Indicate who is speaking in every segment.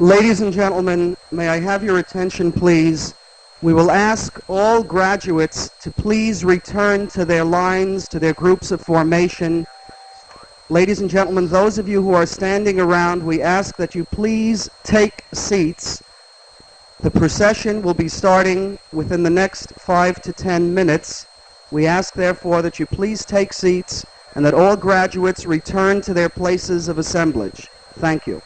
Speaker 1: Ladies and gentlemen, may I have your attention, please? We will ask all graduates to please return to their lines, to their groups of formation. Ladies and gentlemen, those of you who are standing around, we ask that you please take seats. The procession will be starting within the next 5 to 10 minutes. We ask, therefore, that you please take seats and that all graduates return to their places of assemblage. Thank you.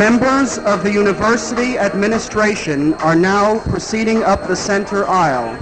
Speaker 1: Members of the university administration are now proceeding up the center aisle.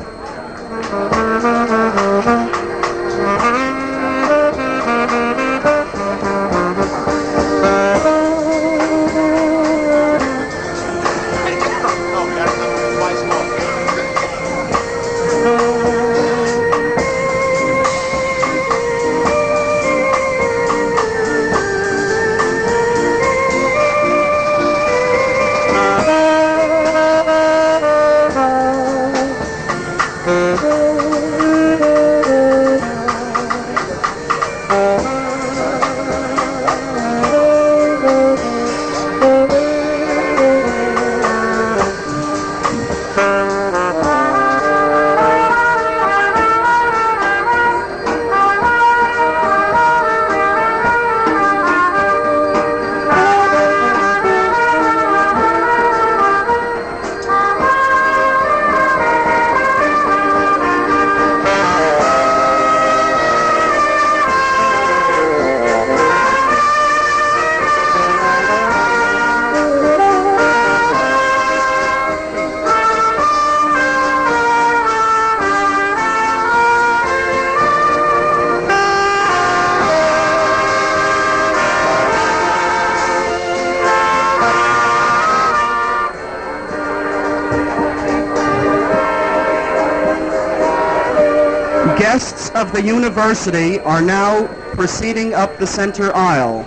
Speaker 1: Guests of the university are now proceeding up the center aisle.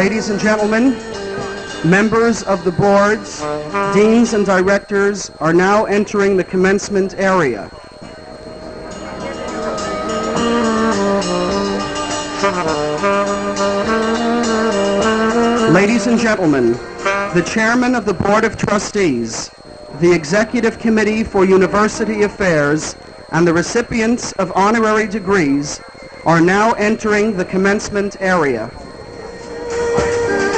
Speaker 1: Ladies and gentlemen, members of the boards, deans and directors are now entering the commencement area. Ladies and gentlemen, the chairman of the Board of Trustees, the Executive Committee for University Affairs, and the recipients of honorary degrees are now entering the commencement area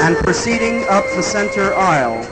Speaker 1: and proceeding up the center aisle.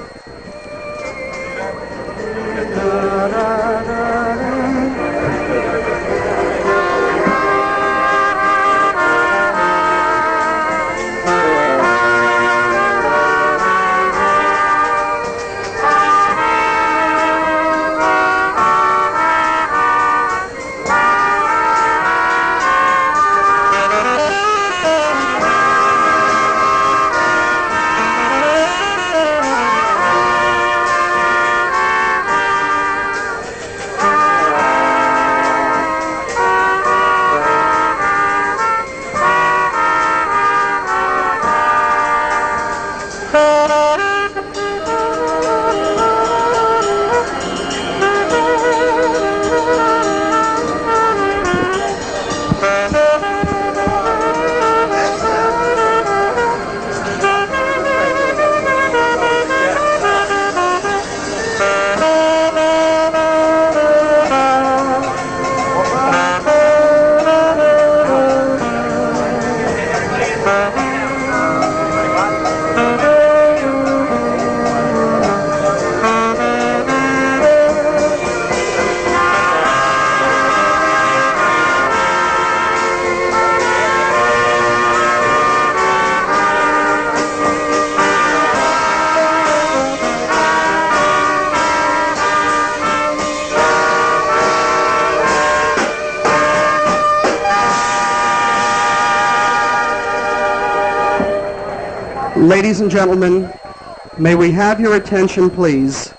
Speaker 1: Ladies and gentlemen, may we have your attention, please?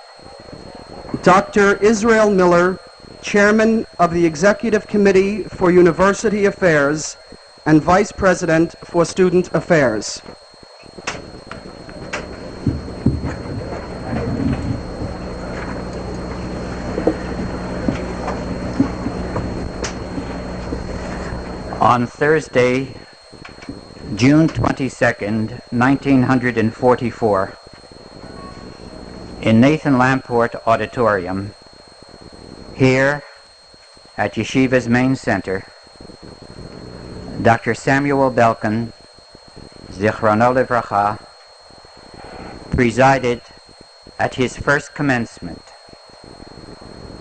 Speaker 1: Dr. Israel Miller, Chairman of the Executive Committee for University Affairs and Vice President for Student Affairs.
Speaker 2: On Thursday, June 22nd, 1944, in Nathan Lamport Auditorium, here at Yeshiva's main center, Dr. Samuel Belkin, Zichrono Livracha, presided at his first commencement.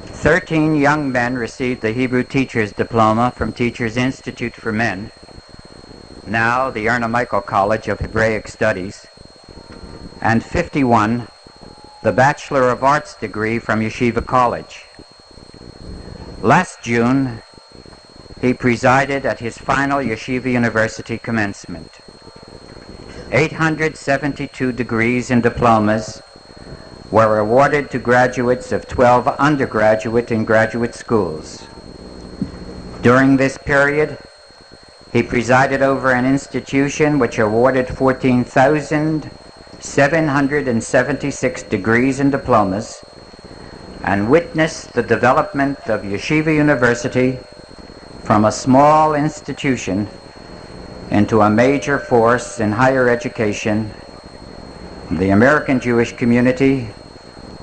Speaker 2: 13 young men received the Hebrew Teacher's Diploma from Teachers Institute for Men, now the Erna Michael College of Hebraic Studies, and 51 the Bachelor of Arts degree from Yeshiva College. Last June, he presided at his final Yeshiva University commencement. 872 degrees and diplomas were awarded to graduates of 12 undergraduate and graduate schools. During this period, he presided over an institution which awarded 14,776 degrees and diplomas and witnessed the development of Yeshiva University from a small institution into a major force in higher education, the American Jewish community,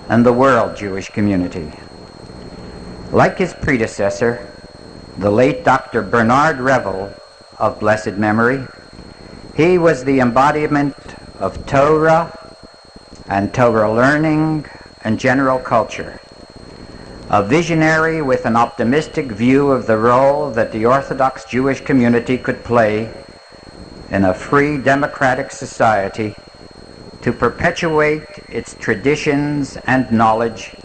Speaker 2: and the world Jewish community. Like his predecessor, the late Dr. Bernard Revel, of blessed memory, he was the embodiment of Torah and Torah learning and general culture, a visionary with an optimistic view of the role that the Orthodox Jewish community could play in a free democratic society to perpetuate its traditions and knowledge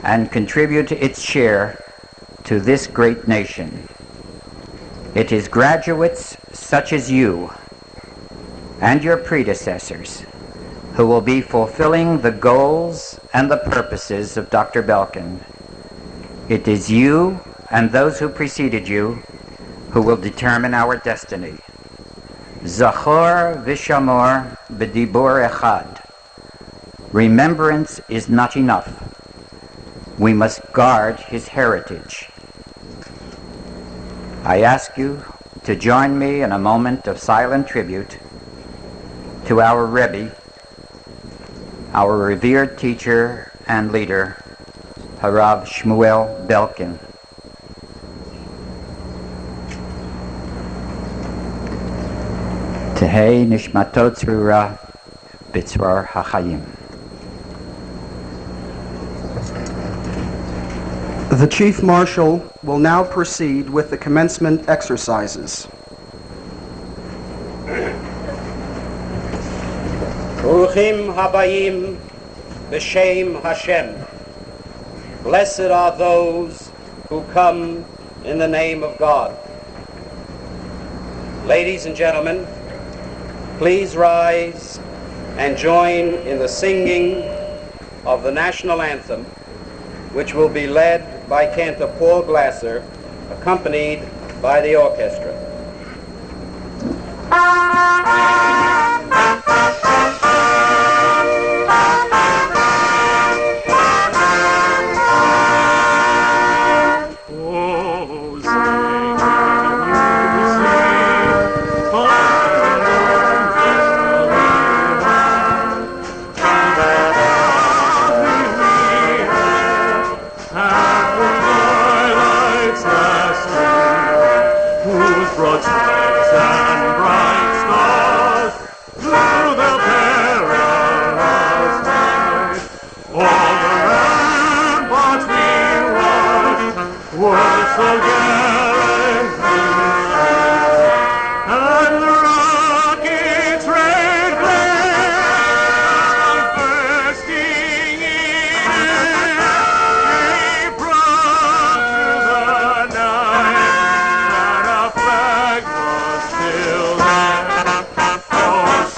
Speaker 2: and contribute its share to this great nation. It is graduates such as you and your predecessors who will be fulfilling the goals and the purposes of Dr. Belkin. It is you and those who preceded you who will determine our destiny. Zachor v'shamor b'dibur echad. Remembrance is not enough. We must guard his heritage. I ask you to join me in a moment of silent tribute to our Rebbe, our revered teacher and leader, Harav Shmuel Belkin. Tehei nishmatot tzrura b'tzror hachayim.
Speaker 1: The Chief Marshal will now proceed with the commencement exercises.
Speaker 3: Baruchim habayim b'shem Hashem. Blessed are those who come in the name of God. Ladies and gentlemen, please rise and join in the singing of the National Anthem, which will be led by Cantor Paul Glasser, accompanied by the orchestra.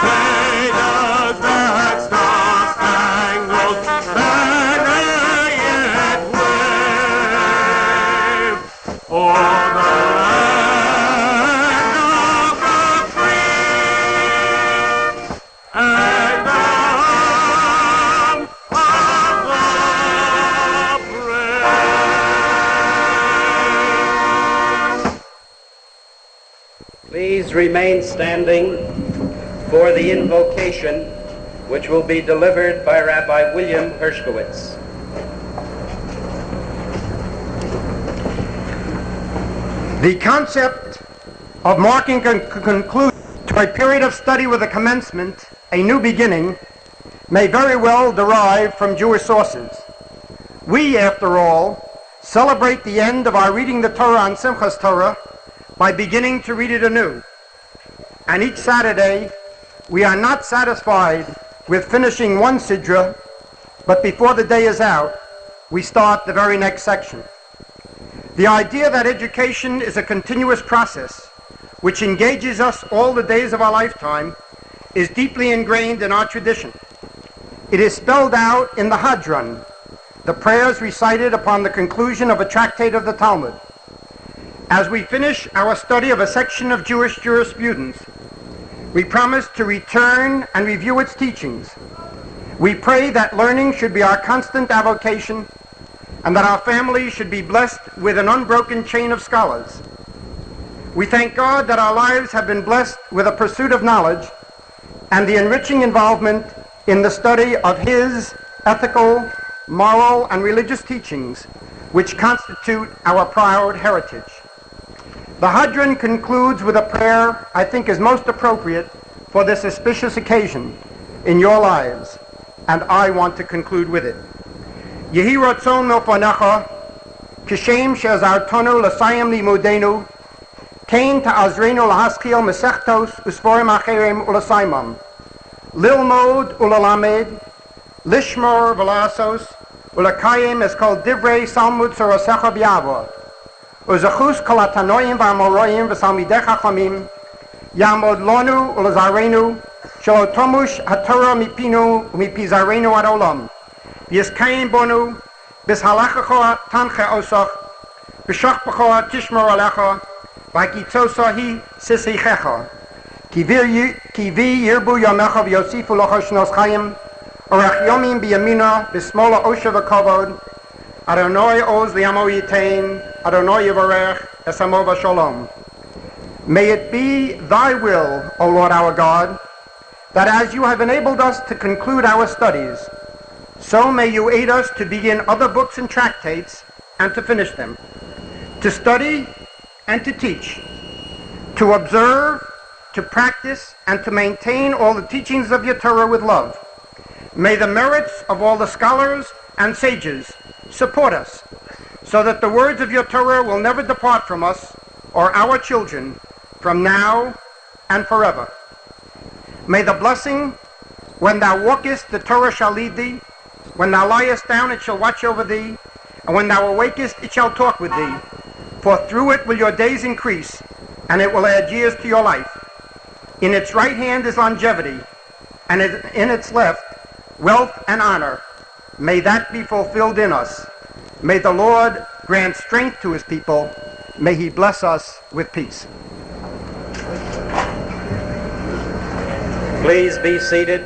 Speaker 4: Say
Speaker 3: Please remain standing for the invocation, which will be delivered by Rabbi William Hershkowitz.
Speaker 4: The concept of marking a conclusion to a period of study with a commencement, a new beginning, may very well derive from Jewish sources. We, after all, celebrate the end of our reading the Torah on Simchas Torah by beginning to read it anew. And each Saturday, we are not satisfied with finishing one sidra, but before the day is out, we start the very next section. The idea that education is a continuous process which engages us all the days of our lifetime is deeply ingrained in our tradition. It is spelled out in the Hadran, the prayers recited upon the conclusion of a tractate of the Talmud. As we finish our study of a section of Jewish jurisprudence, we promise to return and review its teachings. We pray that learning should be our constant avocation and that our families should be blessed with an unbroken chain of scholars. We thank God that our lives have been blessed with a pursuit of knowledge and the enriching involvement in the study of His ethical, moral, and religious teachings, which constitute our proud heritage. The Hadran concludes with a prayer I think is most appropriate for this auspicious occasion in your lives, and I want to conclude with it. Yehi ratzon milfanecha, kishem she'azartonu l'sayim limudenu, kein ta'azrenu l'haskil mesechtos usforim acherim u'lasaymam, lilmod u'lalamed, lishmor v'lasos, u'lakayim es kol divrei salmud sorosecha b'yavor, u'zechus kol atanoyim v'amoroyim v'salmidei chachamim, yamod lonu u'lazarenu, shelo tomush haTorah mipinu u'mipizarenu ad olam, Yiskayin bonu, bis halachacha tanche osach, b'shachpacha tishmor alecha, v'akitzosahi sisichecha, ki vi yirbu yamecha v'yosifu locha shnos chayim, orach yomim b'yamina, b'smola osha v'kavod, Adonai oz li'amo yitain, Adonai yivarech, esamo v'shalom. May it be thy will, O Lord our God, that as you have enabled us to conclude our studies, so may you aid us to begin other books and tractates and to finish them, to study and to teach, to observe, to practice, and to maintain all the teachings of your Torah with love. May the merits of all the scholars and sages support us, so that the words of your Torah will never depart from us or our children from now and forever. May the blessing, when thou walkest, the Torah shall lead thee, when thou liest down, it shall watch over thee, and when thou awakest, it shall talk with thee. For through it will your days increase, and it will add years to your life. In its right hand is longevity, and in its left, wealth and honor. May that be fulfilled in us. May the Lord grant strength to His people. May He bless us with peace.
Speaker 3: Please be seated.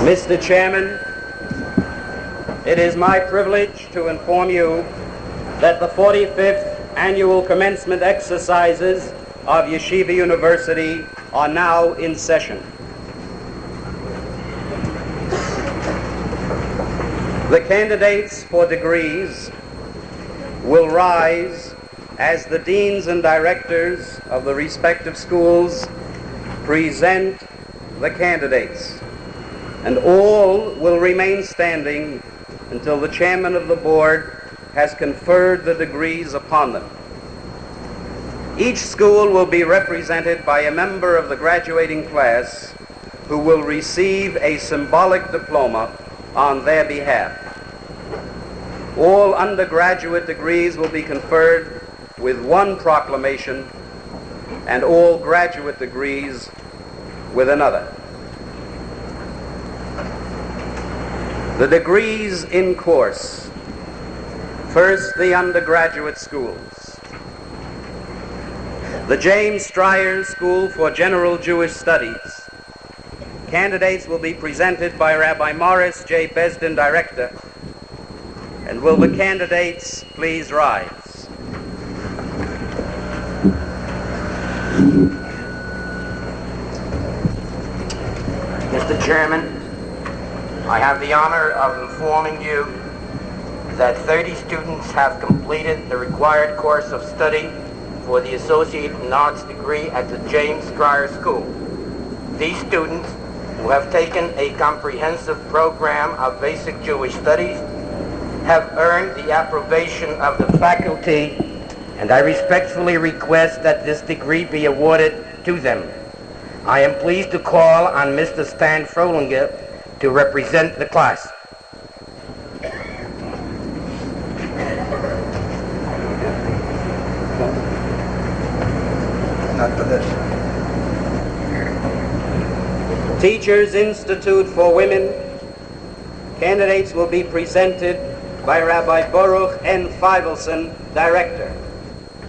Speaker 3: Mr. Chairman, it is my privilege to inform you that the 45th annual commencement exercises of Yeshiva University are now in session. The candidates for degrees will rise as the deans and directors of the respective schools present the candidates, and all will remain standing until the chairman of the board has conferred the degrees upon them. Each school will be represented by a member of the graduating class who will receive a symbolic diploma on their behalf. All undergraduate degrees will be conferred with one proclamation, and all graduate degrees with another. The degrees in course. First, the undergraduate schools. the James Stryer School for General Jewish Studies. Candidates will be presented by Rabbi Morris J. Besdin, Director. And will the candidates please rise?
Speaker 5: Mr. Chairman, I have the honor of informing you that 30 students have completed the required course of study for the Associate in Arts degree at the James Stryer School. These students, who have taken a comprehensive program of basic Jewish studies, have earned the approbation of the faculty, and I respectfully request that this degree be awarded to them. I am pleased to call on Mr. Stan Frolinger to represent the class.
Speaker 4: Not for this.
Speaker 3: Teachers Institute for Women. Candidates will be presented by Rabbi Baruch N. Feivelson, Director.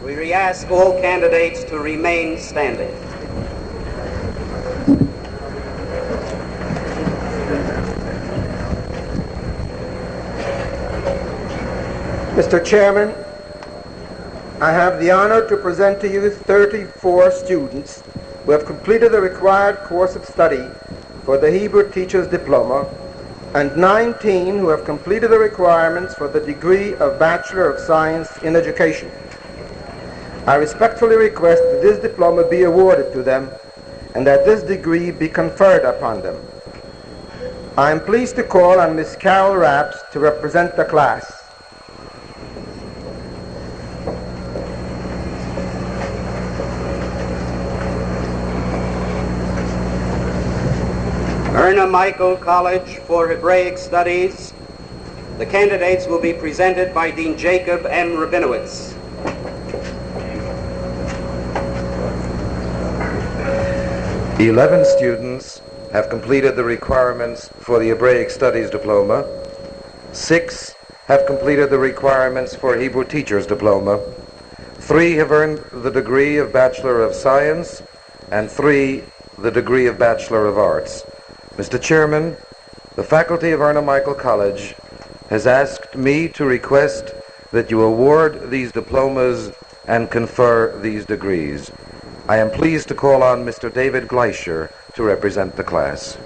Speaker 3: We ask all candidates to remain standing.
Speaker 4: Mr. Chairman, I have the honor to present to you 34 students who have completed the required course of study for the Hebrew Teacher's Diploma, and 19 who have completed the requirements for the degree of Bachelor of Science in Education. I respectfully request that this diploma be awarded to them and that this degree be conferred upon them. I am pleased to call on Ms. Carol Rapps to represent the class.
Speaker 3: Erna Michael College for Hebraic Studies. The candidates will be presented by Dean Jacob M. Rabinowitz.
Speaker 6: The 11 students have completed the requirements for the Hebraic Studies Diploma. 6 have completed the requirements for Hebrew Teacher's Diploma. 3 have earned the degree of Bachelor of Science, and 3 the degree of Bachelor of Arts. Mr. Chairman, the faculty of Erna Michael College has asked me to request that you award these diplomas and confer these degrees. I am pleased to call on Mr. David Gleischer to represent the class.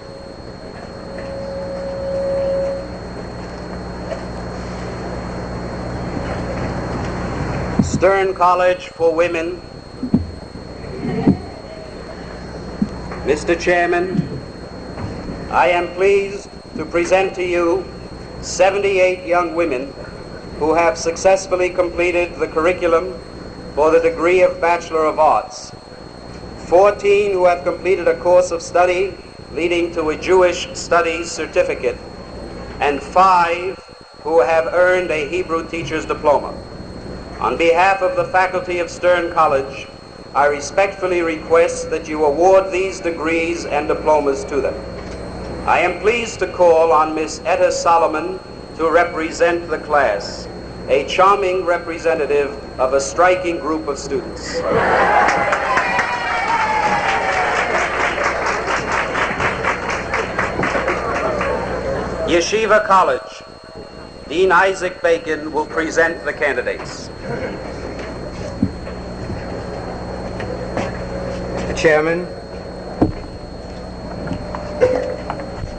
Speaker 3: Stern College for Women. Mr. Chairman, I am pleased to present to you 78 young women who have successfully completed the curriculum for the degree of Bachelor of Arts, 14 who have completed a course of study leading to a Jewish Studies certificate, and 5 who have earned a Hebrew Teacher's Diploma. On behalf of the faculty of Stern College, I respectfully request that you award these degrees and diplomas to them. I am pleased to call on Miss Etta Solomon to represent the class, a charming representative of a striking group of students. Yeshiva College. Dean Isaac Belkin will present the candidates.
Speaker 4: Mr. Chairman,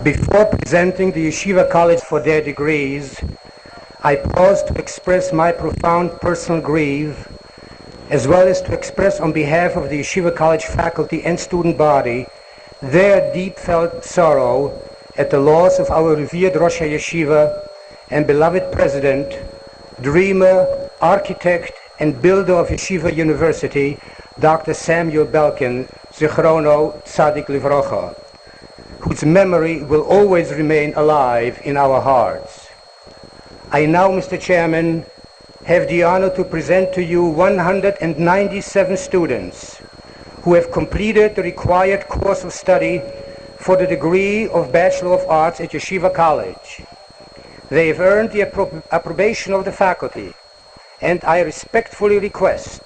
Speaker 4: before presenting the Yeshiva College for their degrees, I pause to express my profound personal grief, as well as to express on behalf of the Yeshiva College faculty and student body their deep-felt sorrow at the loss of our revered Rosh HaYeshiva and beloved president, dreamer, architect, and builder of Yeshiva University, Dr. Samuel Belkin, Zichrono Tzadik Livrocha, whose memory will always remain alive in our hearts. I now, Mr. Chairman, have the honor to present to you 197 students who have completed the required course of study for the degree of Bachelor of Arts at Yeshiva College. They have earned the approbation of the faculty, and I respectfully request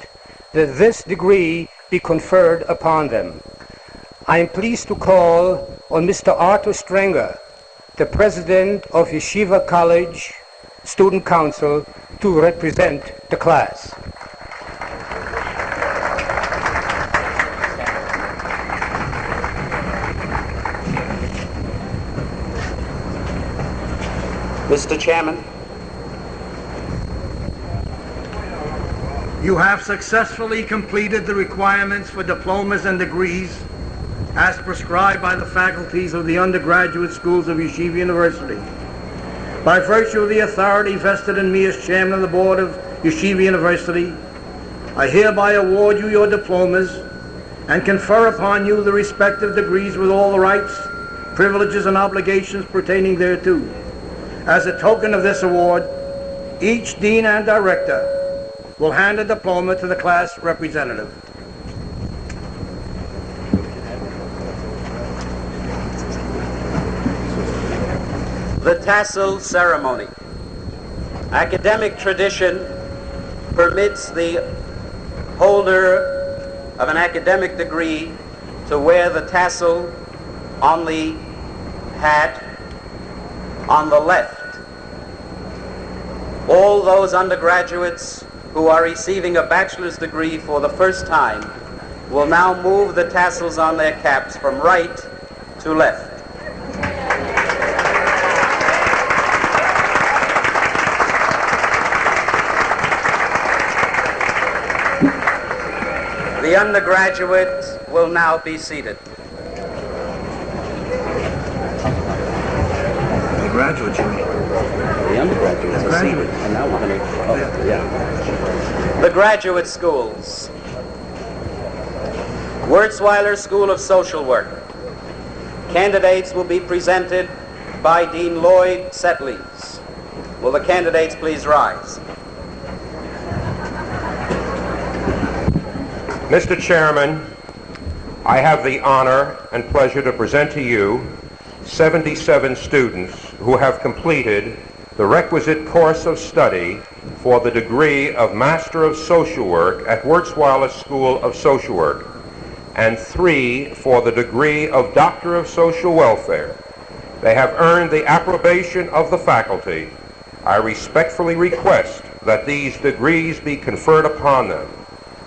Speaker 4: that this degree be conferred upon them. I am pleased to call on Mr. Arthur Strenger, the President of Yeshiva College Student Council, to represent the class.
Speaker 3: Mr. Chairman,
Speaker 7: you have successfully completed the requirements for diplomas and degrees as prescribed by the faculties of the undergraduate schools of Yeshiva University. By virtue of the authority vested in me as chairman of the board of Yeshiva University, I hereby award you your diplomas and confer upon you the respective degrees with all the rights, privileges, and obligations pertaining thereto. As a token of this award, each dean and director will hand a diploma to the class representative.
Speaker 3: the Tassel Ceremony. Academic tradition permits the holder of an academic degree to wear the tassel on the hat on the left. All those undergraduates who are receiving a bachelor's degree for the first time will now move the tassels on their caps from right to left. The undergraduates will now be seated.
Speaker 7: The graduates, you mean?
Speaker 3: The undergraduates are seated. And now we're going to... The graduate schools. Wurzweiler School of Social Work. Candidates will be presented by Dean Lloyd Setleys. Will the candidates please rise?
Speaker 8: Mr. Chairman, I have the honor and pleasure to present to you 77 students who have completed the requisite course of study for the degree of Master of Social Work at Wurzweiler School of Social Work, and 3 for the degree of Doctor of Social Welfare. They have earned the approbation of the faculty. I respectfully request that these degrees be conferred upon them.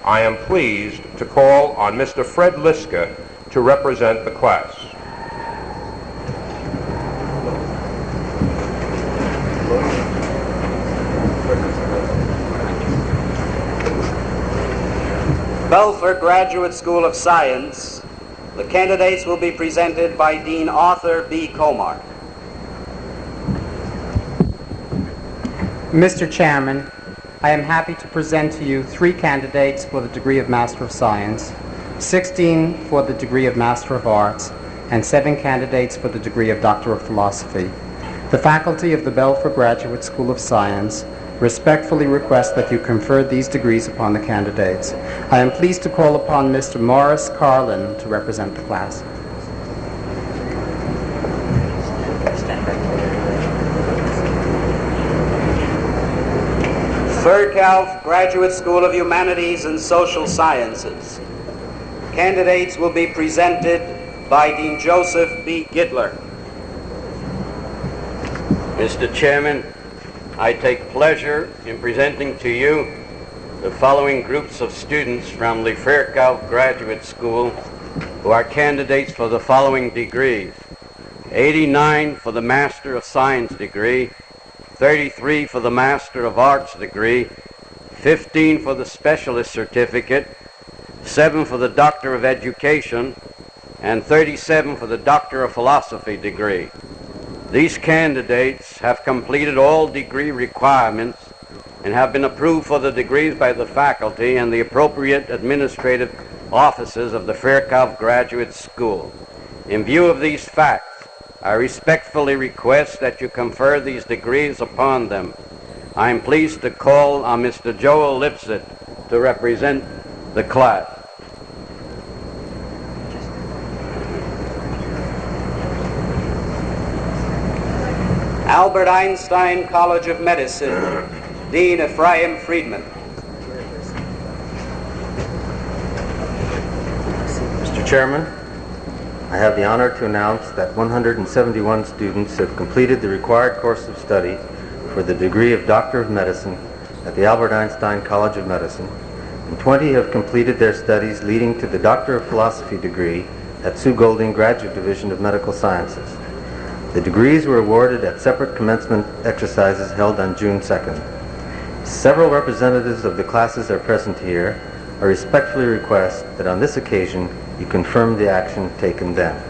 Speaker 8: I am pleased to call on Mr. Fred Liska to represent the class.
Speaker 3: Belfort Graduate School of Science. The candidates will be presented by Dean Arthur B. Comar.
Speaker 9: Mr. Chairman, I am happy to present to you 3 candidates for the degree of Master of Science, 16 for the degree of Master of Arts, and 7 candidates for the degree of Doctor of Philosophy. The faculty of the Belfort Graduate School of Science respectfully request that you confer these degrees upon the candidates. I am pleased to call upon Mr. Morris Carlin to represent the class.
Speaker 3: Furkauf Graduate School of Humanities and Social Sciences. Candidates will be presented by Dean Joseph B. Gittler.
Speaker 10: Mr. Chairman, I take pleasure in presenting to you the following groups of students from the Furkauf Graduate School who are candidates for the following degrees: 89 for the Master of Science degree, 33 for the Master of Arts degree, 15 for the Specialist Certificate, 7 for the Doctor of Education, and 37 for the Doctor of Philosophy degree. These candidates have completed all degree requirements and have been approved for the degrees by the faculty and the appropriate administrative offices of the Furkauf Graduate School. In view of these facts, I respectfully request that you confer these degrees upon them. I am pleased to call on Mr. Joel Lipset to represent the class.
Speaker 3: Albert Einstein College of Medicine, Dean Ephraim Friedman.
Speaker 11: Chairman, I have the honor to announce that 171 students have completed the required course of study for the degree of Doctor of Medicine at the Albert Einstein College of Medicine, and 20 have completed their studies leading to the Doctor of Philosophy degree at Sue Golding Graduate Division of Medical Sciences. The degrees were awarded at separate commencement exercises held on June 2nd. Several representatives of the classes are present here. I respectfully request that on this occasion you confirm the action taken then.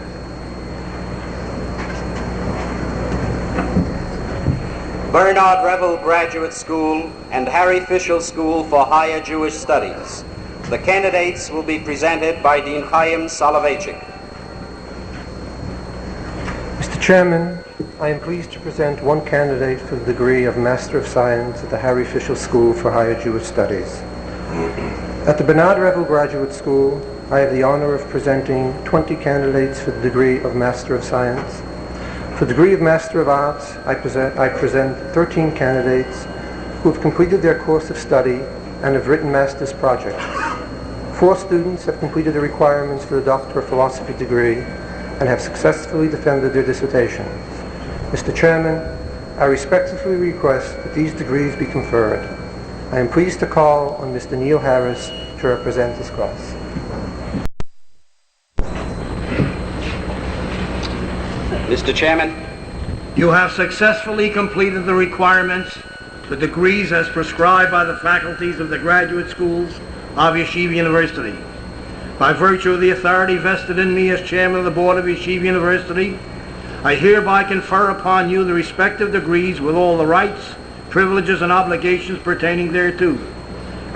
Speaker 3: Bernard Revel Graduate School and Harry Fischel School for Higher Jewish Studies. The candidates will be presented by Dean Chaim Soloveitchik.
Speaker 12: Mr. Chairman, I am pleased to present one candidate for the degree of Master of Science at the Harry Fischel School for Higher Jewish Studies. At the Bernard Revel Graduate School, I have the honor of presenting 20 candidates for the degree of Master of Science. For the degree of Master of Arts, I present 13 candidates who have completed their course of study and have written master's projects. 4 students have completed the requirements for the Doctor of Philosophy degree and have successfully defended their dissertations. Mr. Chairman, I respectfully request that these degrees be conferred. I am pleased to call on Mr. Neil Harris to represent this class.
Speaker 3: Mr. Chairman,
Speaker 7: You have successfully completed the requirements for degrees as prescribed by the faculties of the graduate schools of Yeshiva University. By virtue of the authority vested in me as chairman of the board of Yeshiva University, I hereby confer upon you the respective degrees with all the rights, privileges, and obligations pertaining thereto.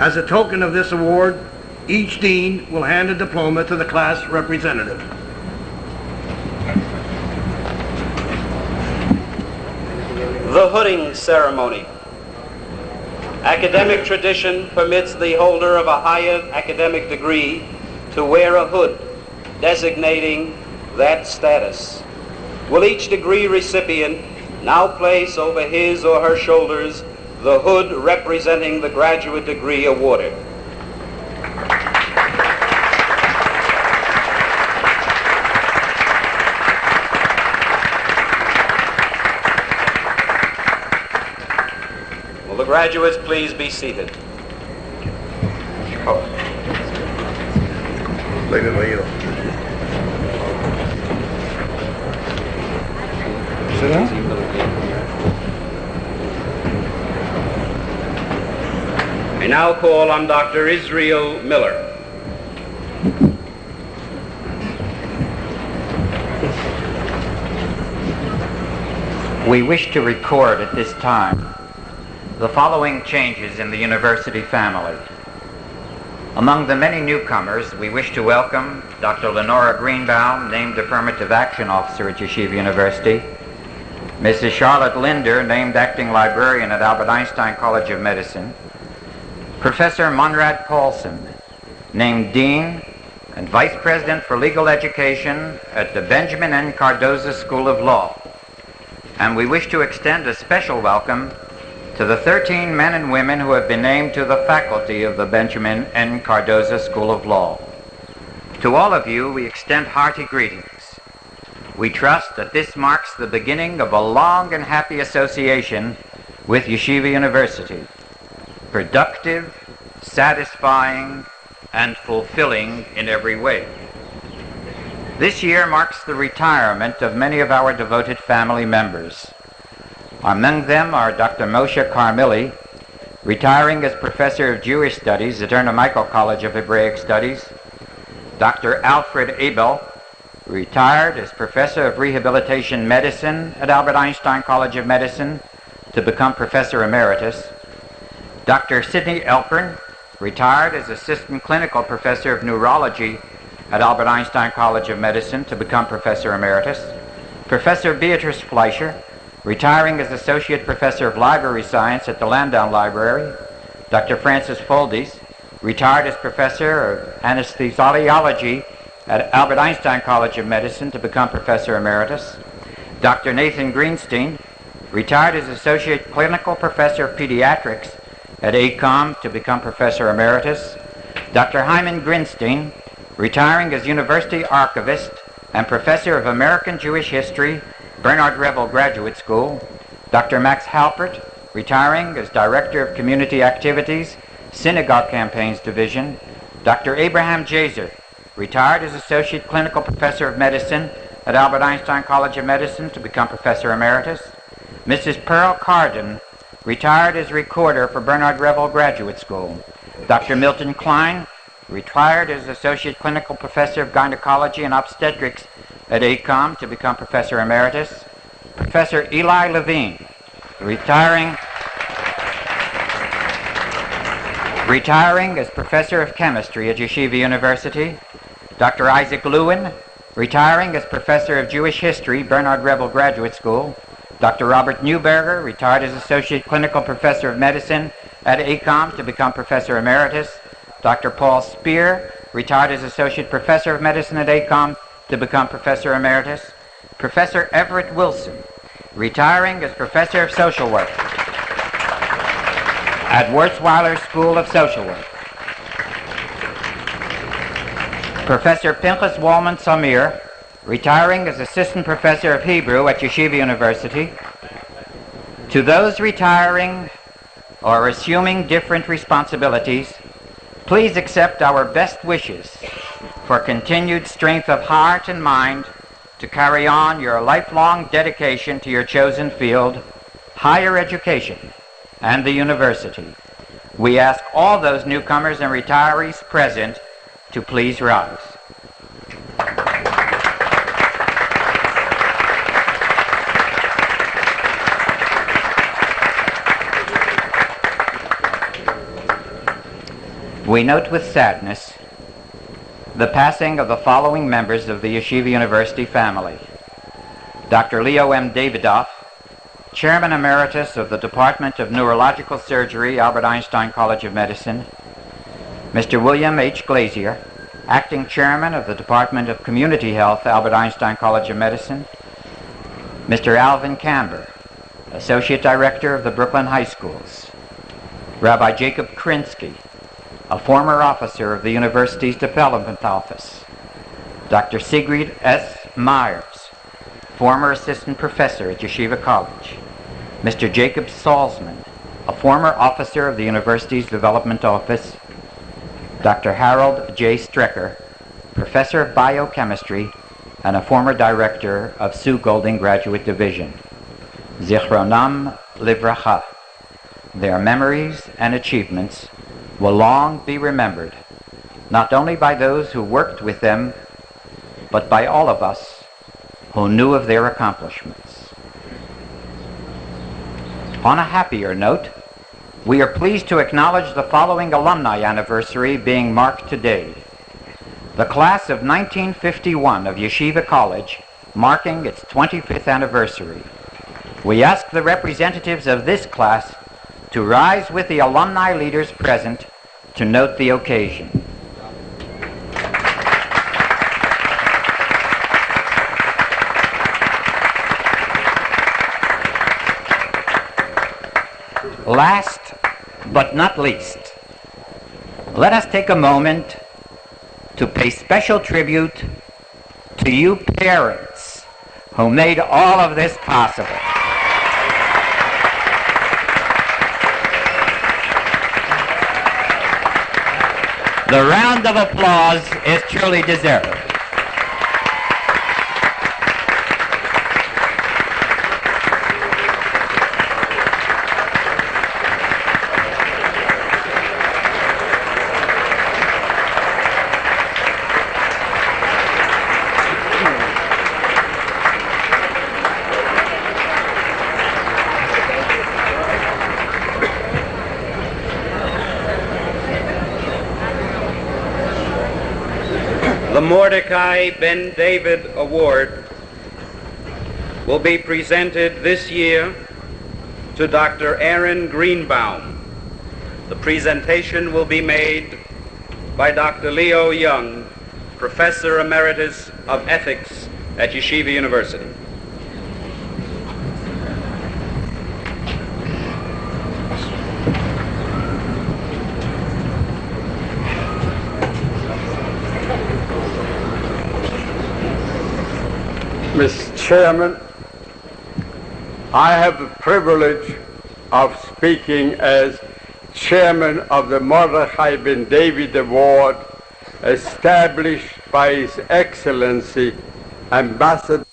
Speaker 7: As a token of this award, each dean will hand a diploma to the class representative.
Speaker 3: the hooding ceremony. Academic tradition permits the holder of a higher academic degree to wear a hood designating that status. Will each degree recipient now place over his or her shoulders the hood representing the graduate degree awarded? Will the graduates please be seated? I now call on Dr. Israel Miller.
Speaker 2: We wish to record at this time the following changes in the university family. Among the many newcomers, we wish to welcome Dr. Lenora Greenbaum, named Affirmative Action Officer at Yeshiva University, Mrs. Charlotte Linder, named Acting Librarian at Albert Einstein College of Medicine, Professor Monrad Paulson, named Dean and Vice President for Legal Education at the Benjamin N. Cardoza School of Law. And we wish to extend a special welcome to the 13 men and women who have been named to the faculty of the Benjamin N. Cardoza School of Law. To all of you, we extend hearty greetings. We trust that this marks the beginning of a long and happy association with Yeshiva University, productive, satisfying, and fulfilling in every way. This year marks the retirement of many of our devoted family members. Among them are Dr. Moshe Carmili, retiring as Professor of Jewish Studies at Erna Michael College of Hebraic Studies, Dr. Alfred Abel, retired as Professor of Rehabilitation Medicine at Albert Einstein College of Medicine to become Professor Emeritus, Dr. Sidney Elpern, retired as Assistant Clinical Professor of Neurology at Albert Einstein College of Medicine to become Professor Emeritus, Professor Beatrice Fleischer, retiring as Associate Professor of Library Science at the Landau Library, Dr. Francis Foldes, retired as Professor of Anesthesiology at Albert Einstein College of Medicine to become Professor Emeritus, Dr. Nathan Greenstein, retired as Associate Clinical Professor of Pediatrics at ACOM to become Professor Emeritus, Dr. Hyman Grinstein, retiring as University Archivist and Professor of American Jewish History, Bernard Revel Graduate School, Dr. Max Halpert, retiring as Director of Community Activities, Synagogue Campaigns Division, Dr. Abraham Jazer, retired as Associate Clinical Professor of Medicine at Albert Einstein College of Medicine to become Professor Emeritus, Mrs. Pearl Carden, retired as Recorder for Bernard Revel Graduate School, Dr. Milton Klein, retired as Associate Clinical Professor of Gynecology and Obstetrics at ACOM to become Professor Emeritus, Professor Eli Levine, retiring as Professor of Chemistry at Yeshiva University, Dr. Isaac Lewin, retiring as Professor of Jewish History, Bernard Revel Graduate School, Dr. Robert Newberger, retired as Associate Clinical Professor of Medicine at ACOM to become Professor Emeritus, Dr. Paul Spear, retired as Associate Professor of Medicine at ACOM to become Professor Emeritus, Professor Everett Wilson, retiring as Professor of Social Work at Wurzweiler School of Social Work, Professor Pinchas Wallman Samir, retiring as Assistant Professor of Hebrew at Yeshiva University. To those retiring or assuming different responsibilities, please accept our best wishes for continued strength of heart and mind to carry on your lifelong dedication to your chosen field, higher education, and the university. We ask all those newcomers and retirees present to please rise. We note with sadness the passing of the following members of the Yeshiva University family. Dr. Leo M. Davidoff, Chairman Emeritus of the Department of Neurological Surgery, Albert Einstein College of Medicine. Mr. William H. Glazier, Acting Chairman of the Department of Community Health, Albert Einstein College of Medicine. Mr. Alvin Camber, Associate Director of the Brooklyn High Schools. Rabbi Jacob Krinsky, a former officer of the university's Development Office. Dr. Sigrid S. Myers, former Assistant Professor at Yeshiva College. Mr. Jacob Salzman, a former officer of the university's Development Office. Dr. Harold J. Strecker, Professor of Biochemistry and a former Director of Sue Golding Graduate Division. Zichronam Livracha. Their memories and achievements will long be remembered, not only by those who worked with them, but by all of us who knew of their accomplishments. On a happier note, we are pleased to acknowledge the following alumni anniversary being marked today. The class of 1951 of Yeshiva College, marking its 25th anniversary. We ask the representatives of this class to rise with the alumni leaders present to note the occasion. Last but not least, let us take a moment to pay special tribute to you parents who made all of this possible. The round of applause is truly deserved.
Speaker 3: The Mordechai Ben David Award will be presented this year to Dr. Aaron Greenbaum. The presentation will be made by Dr. Leo Young, Professor Emeritus of Ethics at Yeshiva University.
Speaker 13: Mr. Chairman, I have the privilege of speaking as Chairman of the Mordechai Ben David Award, established by His Excellency Ambassador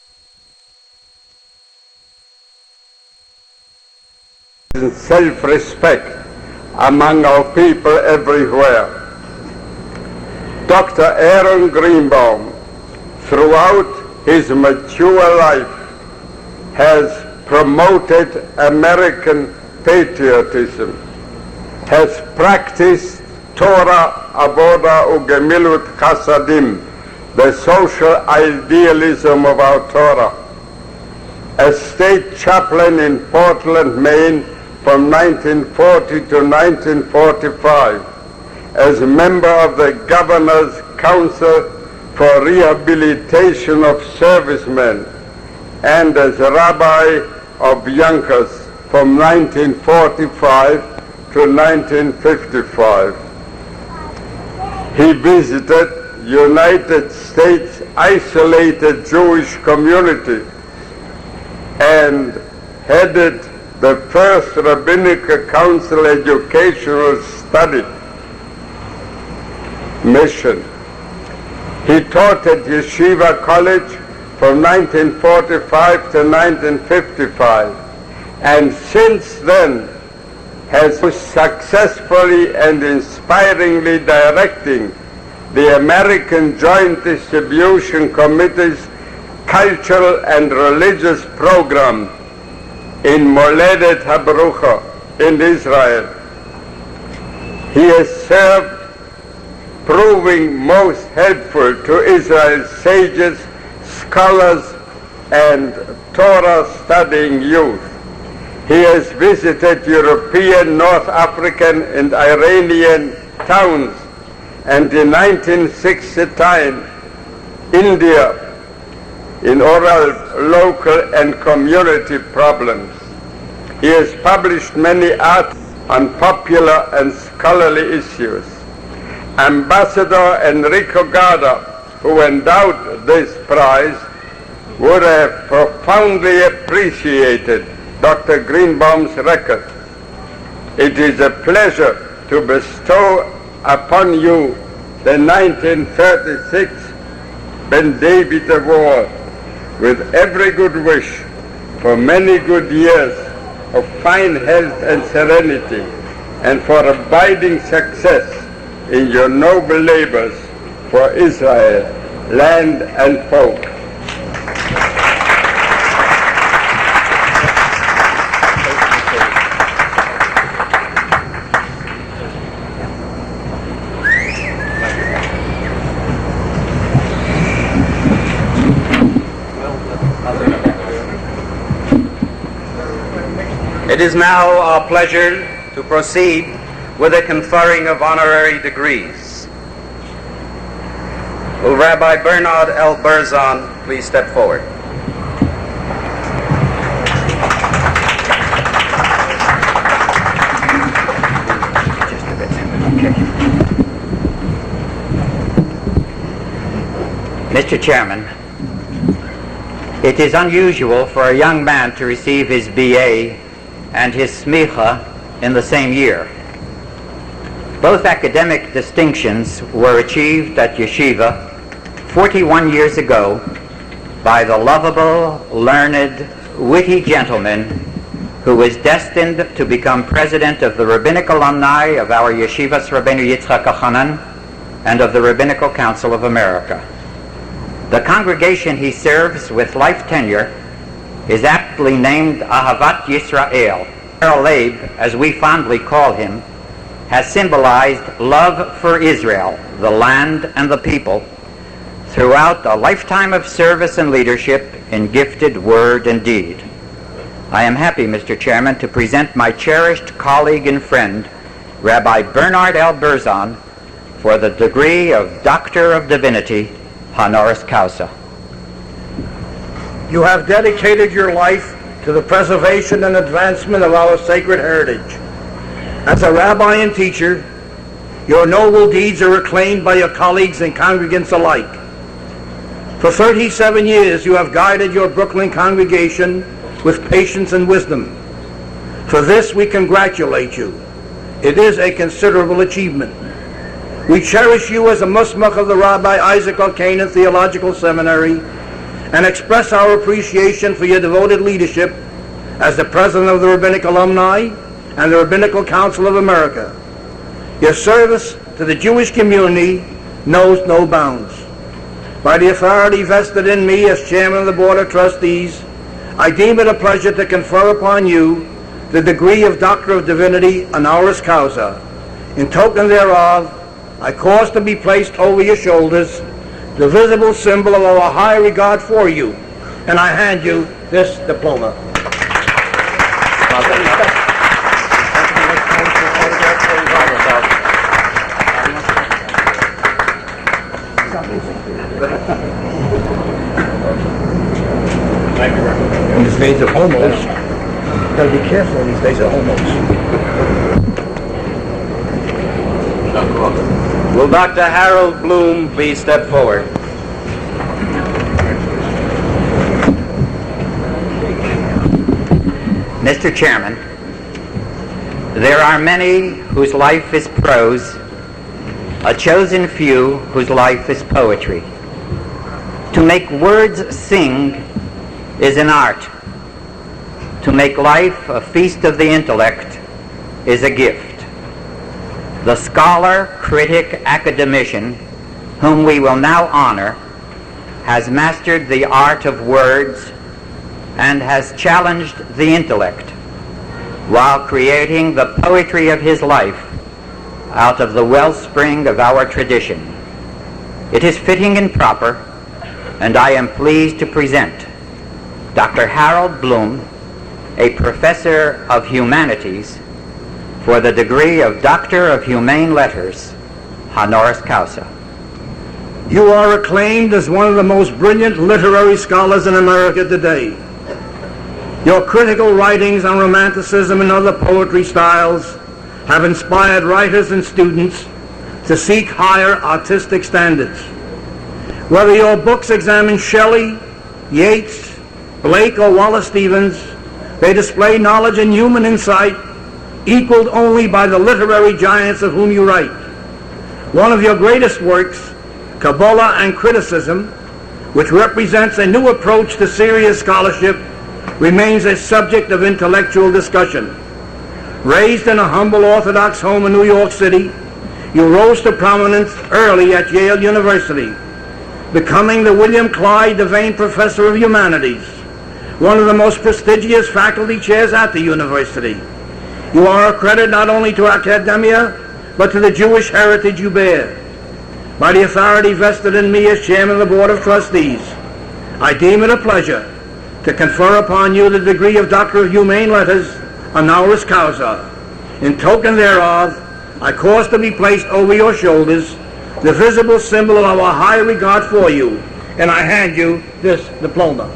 Speaker 13: and self-respect among our people everywhere. Dr. Aaron Greenbaum, throughout his mature life, has promoted American patriotism, has practiced Torah, Avoda, Ugemilut Chasadim, the social idealism of our Torah. As state chaplain in Portland, Maine from 1940 to 1945, as member of the Governor's Council for Rehabilitation of Servicemen, and as Rabbi of Yonkers from 1945 to 1955. He visited United States isolated Jewish community and headed the first Rabbinical Council educational study mission. He taught at Yeshiva College from 1945 to 1955, and since then has successfully and inspiringly directing the American Joint Distribution Committee's cultural and religious program in Moledet HaBarucha in Israel. He has served, proving most helpful to Israel's sages, scholars, and Torah-studying youth. He has visited European, North African, and Iranian towns, and in 1969, India, in oral, local, and community problems. He has published many articles on popular and scholarly issues. Ambassador Enrico Garda, who endowed this prize, would have profoundly appreciated Dr. Greenbaum's record. It is a pleasure to bestow upon you the 1936 Ben David Award with every good wish for many good years of fine health and serenity, and for abiding success in your noble labors for Israel, land and folk.
Speaker 3: It is now our pleasure to proceed with the conferring of honorary degrees. Will Rabbi Bernard L. Berzon please step forward?
Speaker 2: Mr. Chairman, it is unusual for a young man to receive his BA and his smicha in the same year. Both academic distinctions were achieved at Yeshiva 41 years ago by the lovable, learned, witty gentleman who was destined to become president of the rabbinic alumni of our Yeshivas Rabbeinu Yitzchak Achanan and of the Rabbinical Council of America. The congregation he serves with life tenure is aptly named Ahavat Yisrael. Leib, as we fondly call him, has symbolized love for Israel, the land and the people, throughout a lifetime of service and leadership in gifted word and deed. I am happy, Mr. Chairman, to present my cherished colleague and friend, Rabbi Bernard L. Berzon, for the degree of Doctor of Divinity, honoris causa.
Speaker 7: You have dedicated your life to the preservation and advancement of our sacred heritage. As a rabbi and teacher, your noble deeds are acclaimed by your colleagues and congregants alike. For 37 years you have guided your Brooklyn congregation with patience and wisdom. For this we congratulate you. It is a considerable achievement. We cherish you as a musmach of the Rabbi Isaac Elkanan Theological Seminary and express our appreciation for your devoted leadership as the president of the Rabbinic Alumni and the Rabbinical Council of America. Your service to the Jewish community knows no bounds. By the authority vested in me as chairman of the Board of Trustees, I deem it a pleasure to confer upon you the degree of Doctor of Divinity honoris causa. In token thereof, I cause to be placed over your shoulders the visible symbol of our high regard for you, and I hand you this diploma.
Speaker 14: In these days of homos, gotta be careful in these days of homos.
Speaker 3: Will Dr. Harold Bloom please step forward?
Speaker 2: Mr. Chairman, there are many whose life is prose, a chosen few whose life is poetry. To make words sing is an art. To make life a feast of the intellect is a gift. The scholar, critic, academician, whom we will now honor, has mastered the art of words and has challenged the intellect while creating the poetry of his life out of the wellspring of our tradition. It is fitting and proper, and I am pleased to present Dr. Harold Bloom, a professor of humanities, for the degree of Doctor of Humane Letters, honoris causa.
Speaker 7: You are acclaimed as one of the most brilliant literary scholars in America today. Your critical writings on Romanticism and other poetry styles have inspired writers and students to seek higher artistic standards. Whether your books examine Shelley, Yeats, Blake, or Wallace Stevens, they display knowledge and human insight equaled only by the literary giants of whom you write. One of your greatest works, Kabbalah and Criticism, which represents a new approach to serious scholarship, remains a subject of intellectual discussion. Raised in a humble Orthodox home in New York City, you rose to prominence early at Yale University, becoming the William Clyde Devane Professor of Humanities, one of the most prestigious faculty chairs at the university. You are a credit not only to academia, but to the Jewish heritage you bear. By the authority vested in me as chairman of the Board of Trustees, I deem it a pleasure to confer upon you the degree of Doctor of Humane Letters, honoris causa. In token thereof, I cause to be placed over your shoulders the visible symbol of our high regard for you, and I hand you this diploma.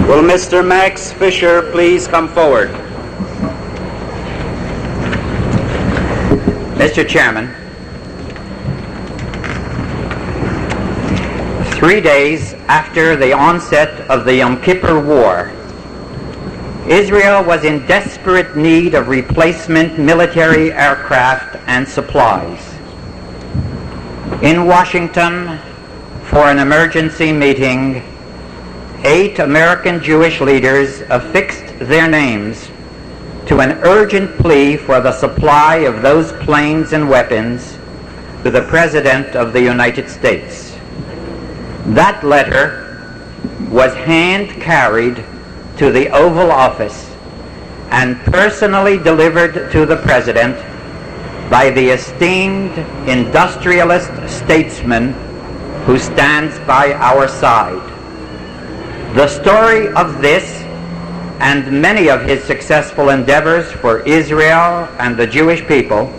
Speaker 3: Will Mr. Max Fisher please come forward?
Speaker 2: Mr. Chairman, 3 days after the onset of the Yom Kippur War, Israel was in desperate need of replacement military aircraft and supplies. In Washington, for an emergency meeting, 8 American Jewish leaders affixed their names to an urgent plea for the supply of those planes and weapons to the President of the United States. That letter was hand-carried to the Oval Office and personally delivered to the President by the esteemed industrialist statesman who stands by our side. The story of this and many of his successful endeavors for Israel and the Jewish people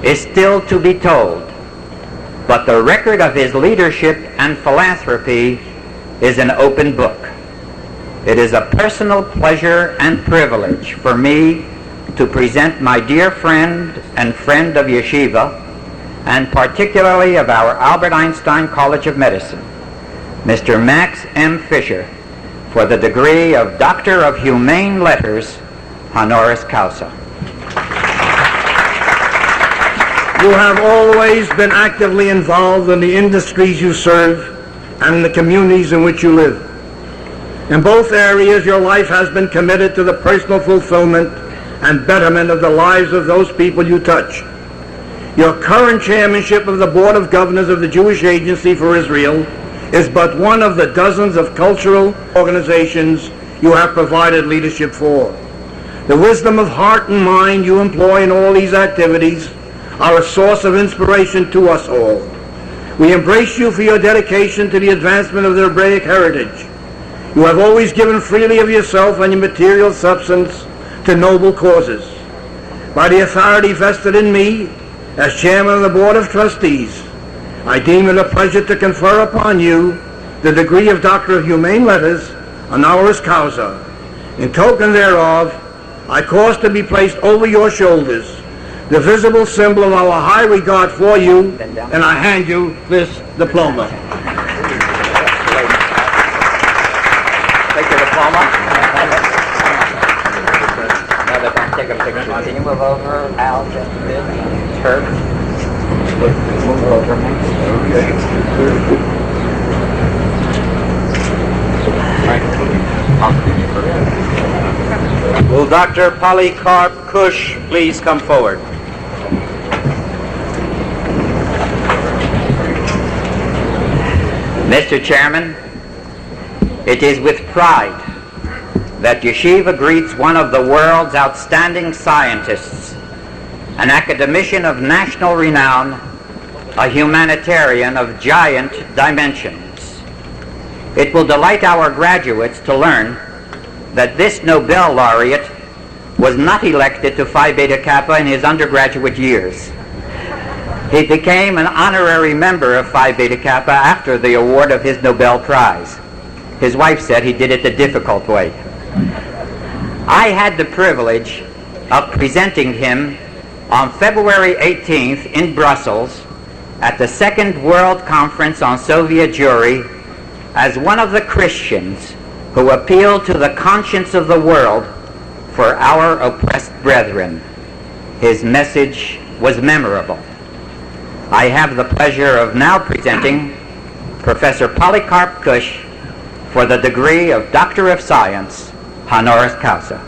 Speaker 2: is still to be told, but the record of his leadership and philanthropy is an open book. It is a personal pleasure and privilege for me to present my dear friend and friend of Yeshiva, and particularly of our Albert Einstein College of Medicine, Mr. Max M. Fisher, for the degree of Doctor of Humane Letters, honoris causa.
Speaker 7: You have always been actively involved in the industries you serve and in the communities in which you live. In both areas, your life has been committed to the personal fulfillment and betterment of the lives of those people you touch. Your current chairmanship of the Board of Governors of the Jewish Agency for Israel is but one of the dozens of cultural organizations you have provided leadership for. The wisdom of heart and mind you employ in all these activities are a source of inspiration to us all. We embrace you for your dedication to the advancement of the Hebraic heritage. You have always given freely of yourself and your material substance to noble causes. By the authority vested in me as chairman of the Board of Trustees, I deem it a pleasure to confer upon you the degree of Doctor of Humane Letters, honoris causa. In token thereof, I cause to be placed over your shoulders the visible symbol of our high regard for you, and I hand you this diploma.
Speaker 2: Take your diploma. Now they're going to take a picture. Can you move over, Al, just a bit? Turk. Move over,
Speaker 3: Okay. Will Dr. Polycarp Kush please come forward?
Speaker 2: Mr. Chairman, it is with pride that Yeshiva greets one of the world's outstanding scientists, an academician of national renown, a humanitarian of giant dimensions. It will delight our graduates to learn that this Nobel laureate was not elected to Phi Beta Kappa in his undergraduate years. He became an honorary member of Phi Beta Kappa after the award of his Nobel Prize. His wife said he did it the difficult way. I had the privilege of presenting him on February 18th in Brussels at the Second World Conference on Soviet Jewry as one of the Christians who appealed to the conscience of the world for our oppressed brethren. His message was memorable. I have the pleasure of now presenting Professor Polycarp Kush for the degree of Doctor of Science, honoris causa.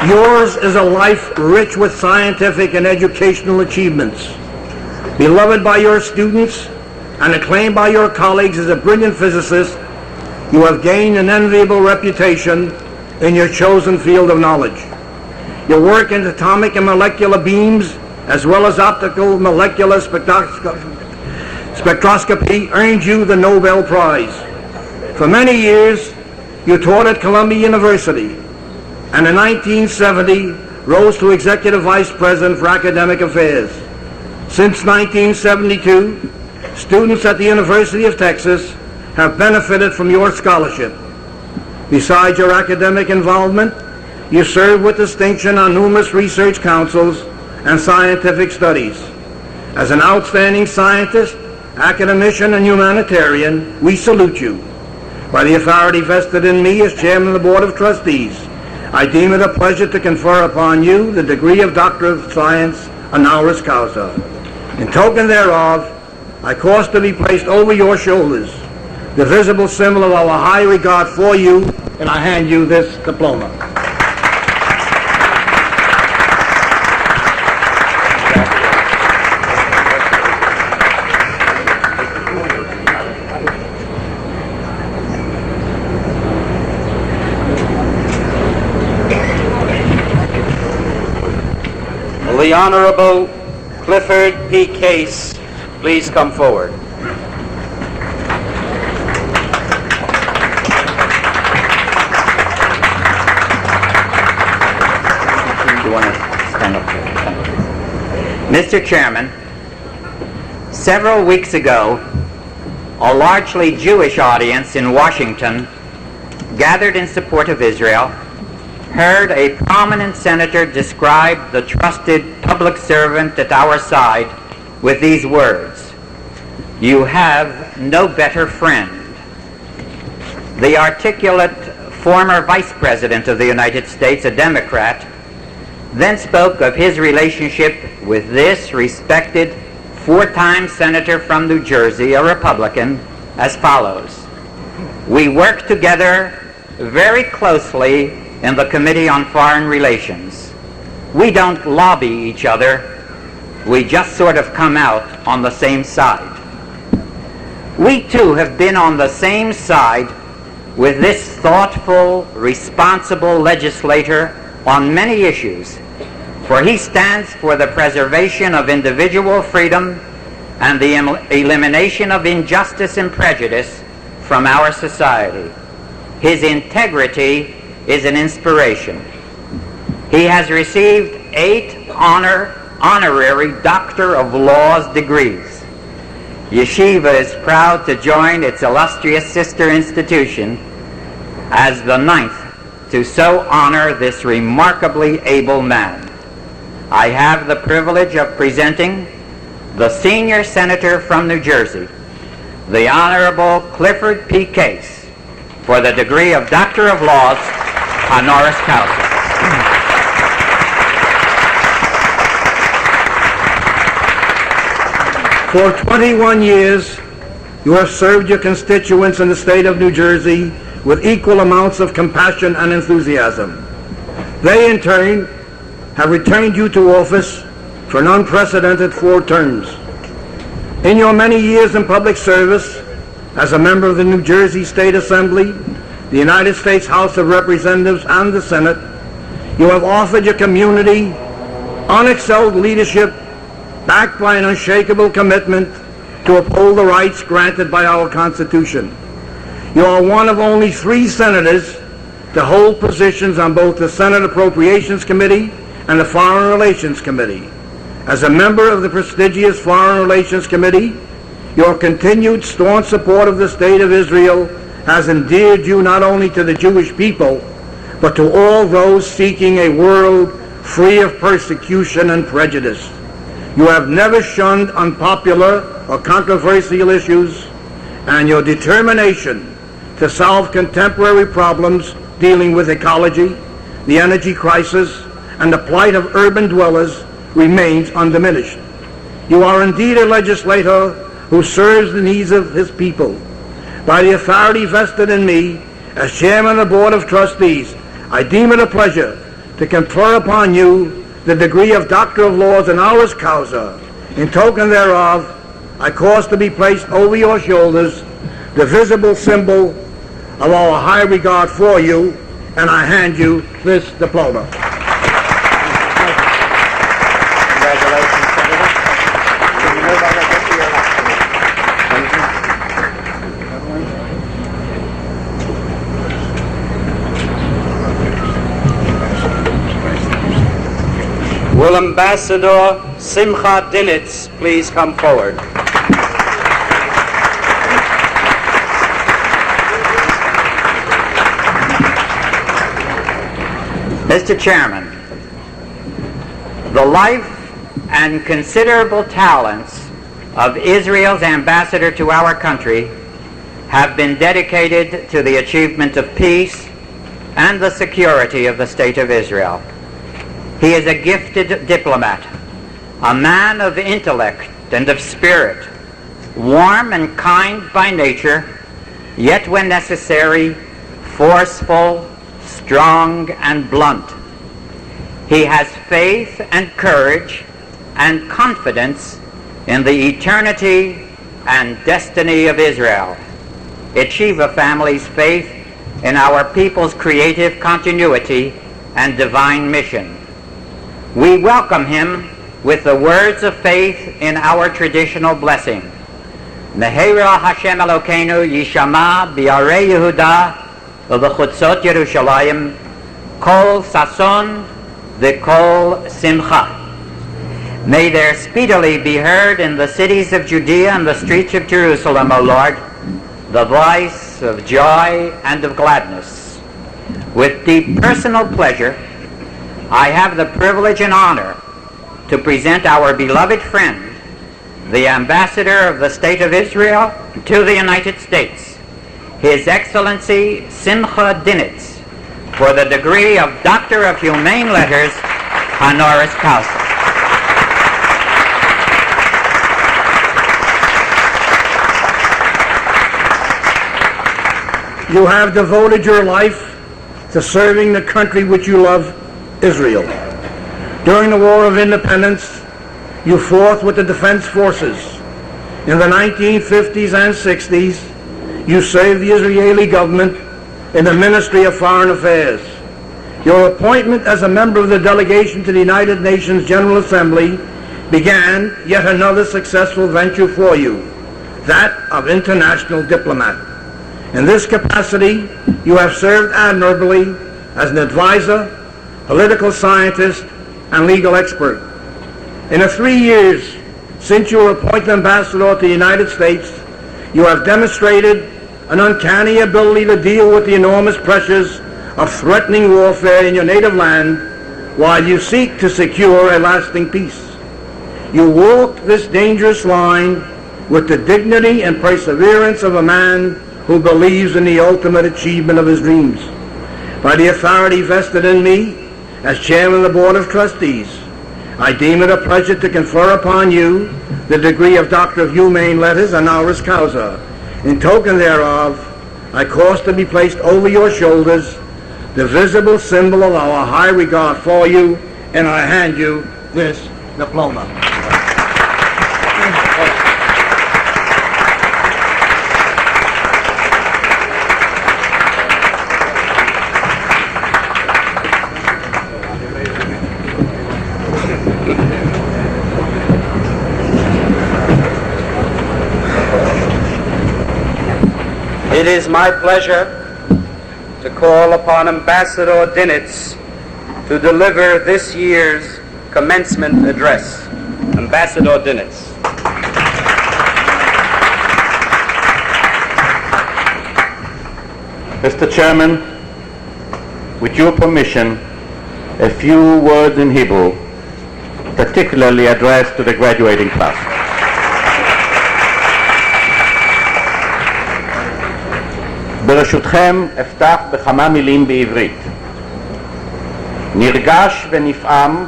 Speaker 7: Yours is a life rich with scientific and educational achievements. Beloved by your students and acclaimed by your colleagues as a brilliant physicist, you have gained an enviable reputation in your chosen field of knowledge. Your work in atomic and molecular beams, as well as optical molecular spectroscopy, earned you the Nobel Prize. For many years, you taught at Columbia University, and in 1970 rose to Executive Vice President for Academic Affairs. Since 1972, students at the University of Texas have benefited from your scholarship. Besides your academic involvement, you serve with distinction on numerous research councils and scientific studies. As an outstanding scientist, academician, and humanitarian, we salute you. By the authority vested in me as Chairman of the Board of Trustees, I deem it a pleasure to confer upon you the degree of Doctor of Science, honoris causa. In token thereof, I cause to be placed over your shoulders the visible symbol of our high regard for you, and I hand you this diploma.
Speaker 3: Will the Honorable Clifford P. Case please come forward?
Speaker 2: Mr. Chairman, several weeks ago, a largely Jewish audience in Washington gathered in support of Israel heard a prominent senator describe the trusted public servant at our side with these words, "You have no better friend." The articulate former Vice President of the United States, a Democrat, then spoke of his relationship with this respected four-time senator from New Jersey, a Republican, as follows. "We work together very closely in the Committee on Foreign Relations. We don't lobby each other. We just sort of come out on the same side." We too have been on the same side with this thoughtful, responsible legislator on many issues, for he stands for the preservation of individual freedom and the elimination of injustice and prejudice from our society. His integrity is an inspiration. He has received 8 honorary Doctor of Laws degrees. Yeshiva is proud to join its illustrious sister institution as the 9th to so honor this remarkably able man. I have the privilege of presenting the senior senator from New Jersey, the Honorable Clifford P. Case, for the degree of Doctor of Laws honoris causa.
Speaker 7: For 21 years, you have served your constituents in the state of New Jersey with equal amounts of compassion and enthusiasm. They, in turn, have returned you to office for an unprecedented 4 terms. In your many years in public service, as a member of the New Jersey State Assembly, the United States House of Representatives, and the Senate, you have offered your community unexcelled leadership backed by an unshakable commitment to uphold the rights granted by our Constitution. You are one of only 3 senators to hold positions on both the Senate Appropriations Committee and the Foreign Relations Committee. As a member of the prestigious Foreign Relations Committee, your continued staunch support of the State of Israel has endeared you not only to the Jewish people, but to all those seeking a world free of persecution and prejudice. You have never shunned unpopular or controversial issues, and your determination to solve contemporary problems dealing with ecology, the energy crisis, and the plight of urban dwellers remains undiminished. You are indeed a legislator who serves the needs of his people. By the authority vested in me as chairman of the Board of Trustees, I deem it a pleasure to confer upon you the degree of Doctor of Laws honoris causa. In token thereof, I cause to be placed over your shoulders the visible symbol of our high regard for you, and I hand you this diploma.
Speaker 2: Congratulations, Senator. Can you move on to your left?
Speaker 3: Will Ambassador Simcha Dinitz please come forward?
Speaker 2: Mr. Chairman, the life and considerable talents of Israel's ambassador to our country have been dedicated to the achievement of peace and the security of the State of Israel. He is a gifted diplomat, a man of intellect and of spirit, warm and kind by nature, yet when necessary, forceful, strong, and blunt. He has faith and courage and confidence in the eternity and destiny of Israel. Its Yeshiva family's faith in our people's creative continuity and divine mission. We welcome him with the words of faith in our traditional blessing. Mehera Hashem Elokeinu Yishama B'Yarei Yehuda U'B'Chutzot Yerushalayim Kol Sason V'Kol Simcha. May there speedily be heard in the cities of Judea and the streets of Jerusalem, O Lord, the voice of joy and of gladness. With deep personal pleasure, I have the privilege and honor to present our beloved friend, the Ambassador of the State of Israel to the United States, His Excellency Simcha Dinitz, for the degree of Doctor of Humane Letters, honoris causa.
Speaker 7: You have devoted your life to serving the country which you love, Israel. During the War of Independence, you fought with the defense forces. In the 1950s and 60s, you served the Israeli government in the Ministry of Foreign Affairs. Your appointment as a member of the delegation to the United Nations General Assembly began yet another successful venture for you, that of international diplomat. In this capacity, you have served admirably as an advisor, political scientist, and legal expert. In the 3 years since you were appointed ambassador to the United States, you have demonstrated an uncanny ability to deal with the enormous pressures of threatening warfare in your native land while you seek to secure a lasting peace. You walk this dangerous line with the dignity and perseverance of a man who believes in the ultimate achievement of his dreams. By the authority vested in me as chairman of the Board of Trustees, I deem it a pleasure to confer upon you the degree of Doctor of Humane Letters, honoris causa. In token thereof, I cause to be placed over your shoulders the visible symbol of our high regard for you, and I hand you this diploma.
Speaker 3: It is my pleasure to call upon Ambassador Dinitz to deliver this year's commencement address. Ambassador Dinitz.
Speaker 15: Mr. Chairman, with your permission, a few words in Hebrew, particularly addressed to the graduating class. ברשותכם אפתח בכמה מילים בעברית. נרגש ונפעם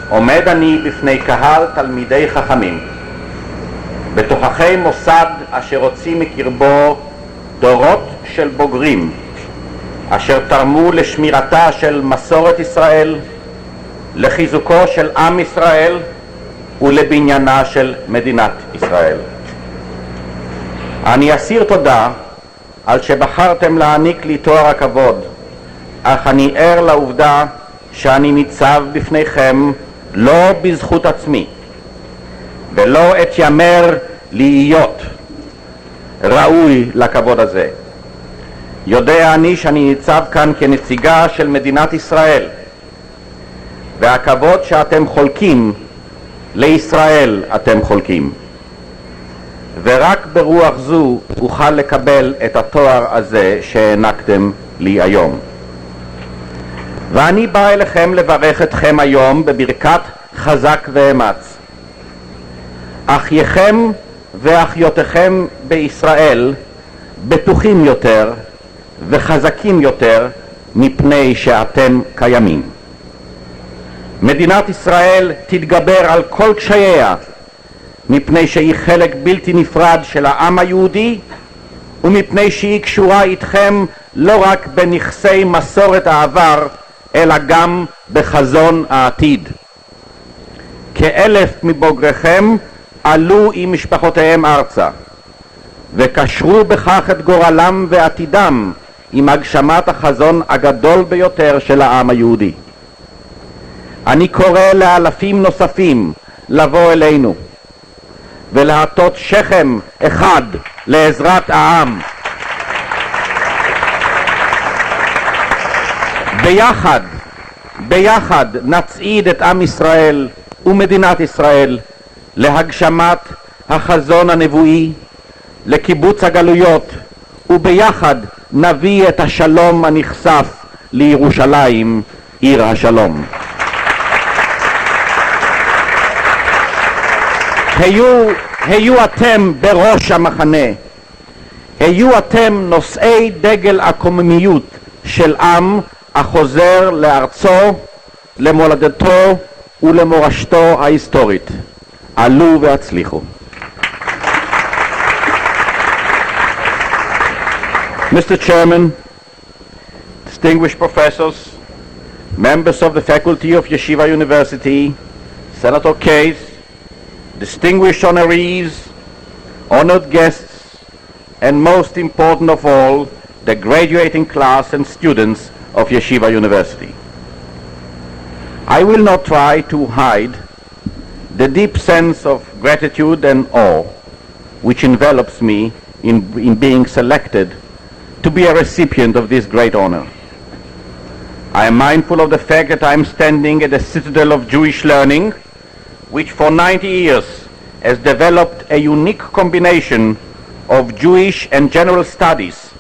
Speaker 15: עומד אני בפני קהל תלמידי חכמים, בתוככי מוסד אשר הוציא מקרבו דורות של בוגרים, אשר תרמו לשמירתה של מסורת ישראל, לחיזוקו של עם ישראל ולבניינה של מדינת ישראל. אני אסיר תודה על שבחרתם להעניק לי תואר הכבוד, אך אני ער לעובדה שאני ניצב בפניכם לא בזכות עצמי, ולא אתיימר להיות ראוי לכבוד הזה. יודע אני שאני ניצב כאן כנציגה של מדינת ישראל, והכבוד שאתם חולקים לישראל אתם חולקים. ורק ברוח זו אוכל לקבל את התואר הזה שהענקתם לי היום. ואני בא אליכם לברך אתכם היום בברכת חזק ואמץ. אחייכם ואחיותיכם בישראל בטוחים יותר וחזקים יותר מפני שאתם קיימים. מדינת ישראל תתגבר על כל קשייה מפני שהיא חלק בלתי נפרד של העם היהודי, ומפני שהיא קשורה איתכם לא רק בנכסי מסורת העבר, אלא גם בחזון העתיד. כ1,000 מבוגריכם עלו עם משפחותיהם ארצה, וקשרו בכך את גורלם ועתידם עם הגשמת החזון הגדול ביותר של העם היהודי. אני קורא לאלפים נוספים לבוא אלינו, ולהטות שכם אחד לעזרת העם. ביחד נצעיד את עם ישראל ומדינת ישראל להגשמת החזון הנבואי, לקיבוץ הגלויות, וביחד נביא את השלום הנכסף לירושלים, עיר השלום. היו אתם בראש המחנה, היו אתם נושאי דגל הקוממיות של עם החוזר לארצו, למולדתו ולמורשתו ההיסטורית. עלו והצליחו. Mr. Chairman, distinguished professors, members of the faculty of Yeshiva University, Senator Case, distinguished honorees, honored guests, and most important of all, the graduating class and students of Yeshiva University. I will not try to hide the deep sense of gratitude and awe which envelops me in being selected to be a recipient of this great honor. I am mindful of the fact that I am standing at the citadel of Jewish learning, which for 90 years has developed a unique combination of Jewish and general studies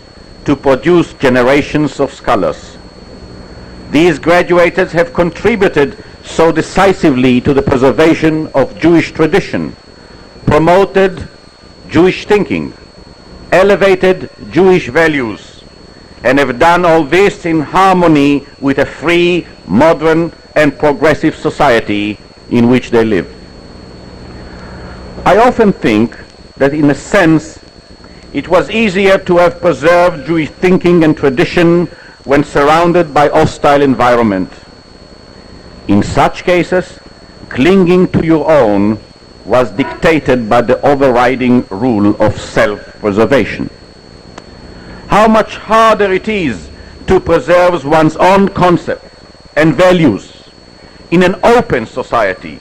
Speaker 15: to produce generations of scholars. These graduates have contributed so decisively to the preservation of Jewish tradition, promoted Jewish thinking, elevated Jewish values, and have done all this in harmony with a free, modern, and progressive society in which they live. I often think that in a sense it was easier to have preserved Jewish thinking and tradition when surrounded by hostile environment. In such cases, clinging to your own was dictated by the overriding rule of self-preservation. How much harder it is to preserve one's own concepts and values in an open society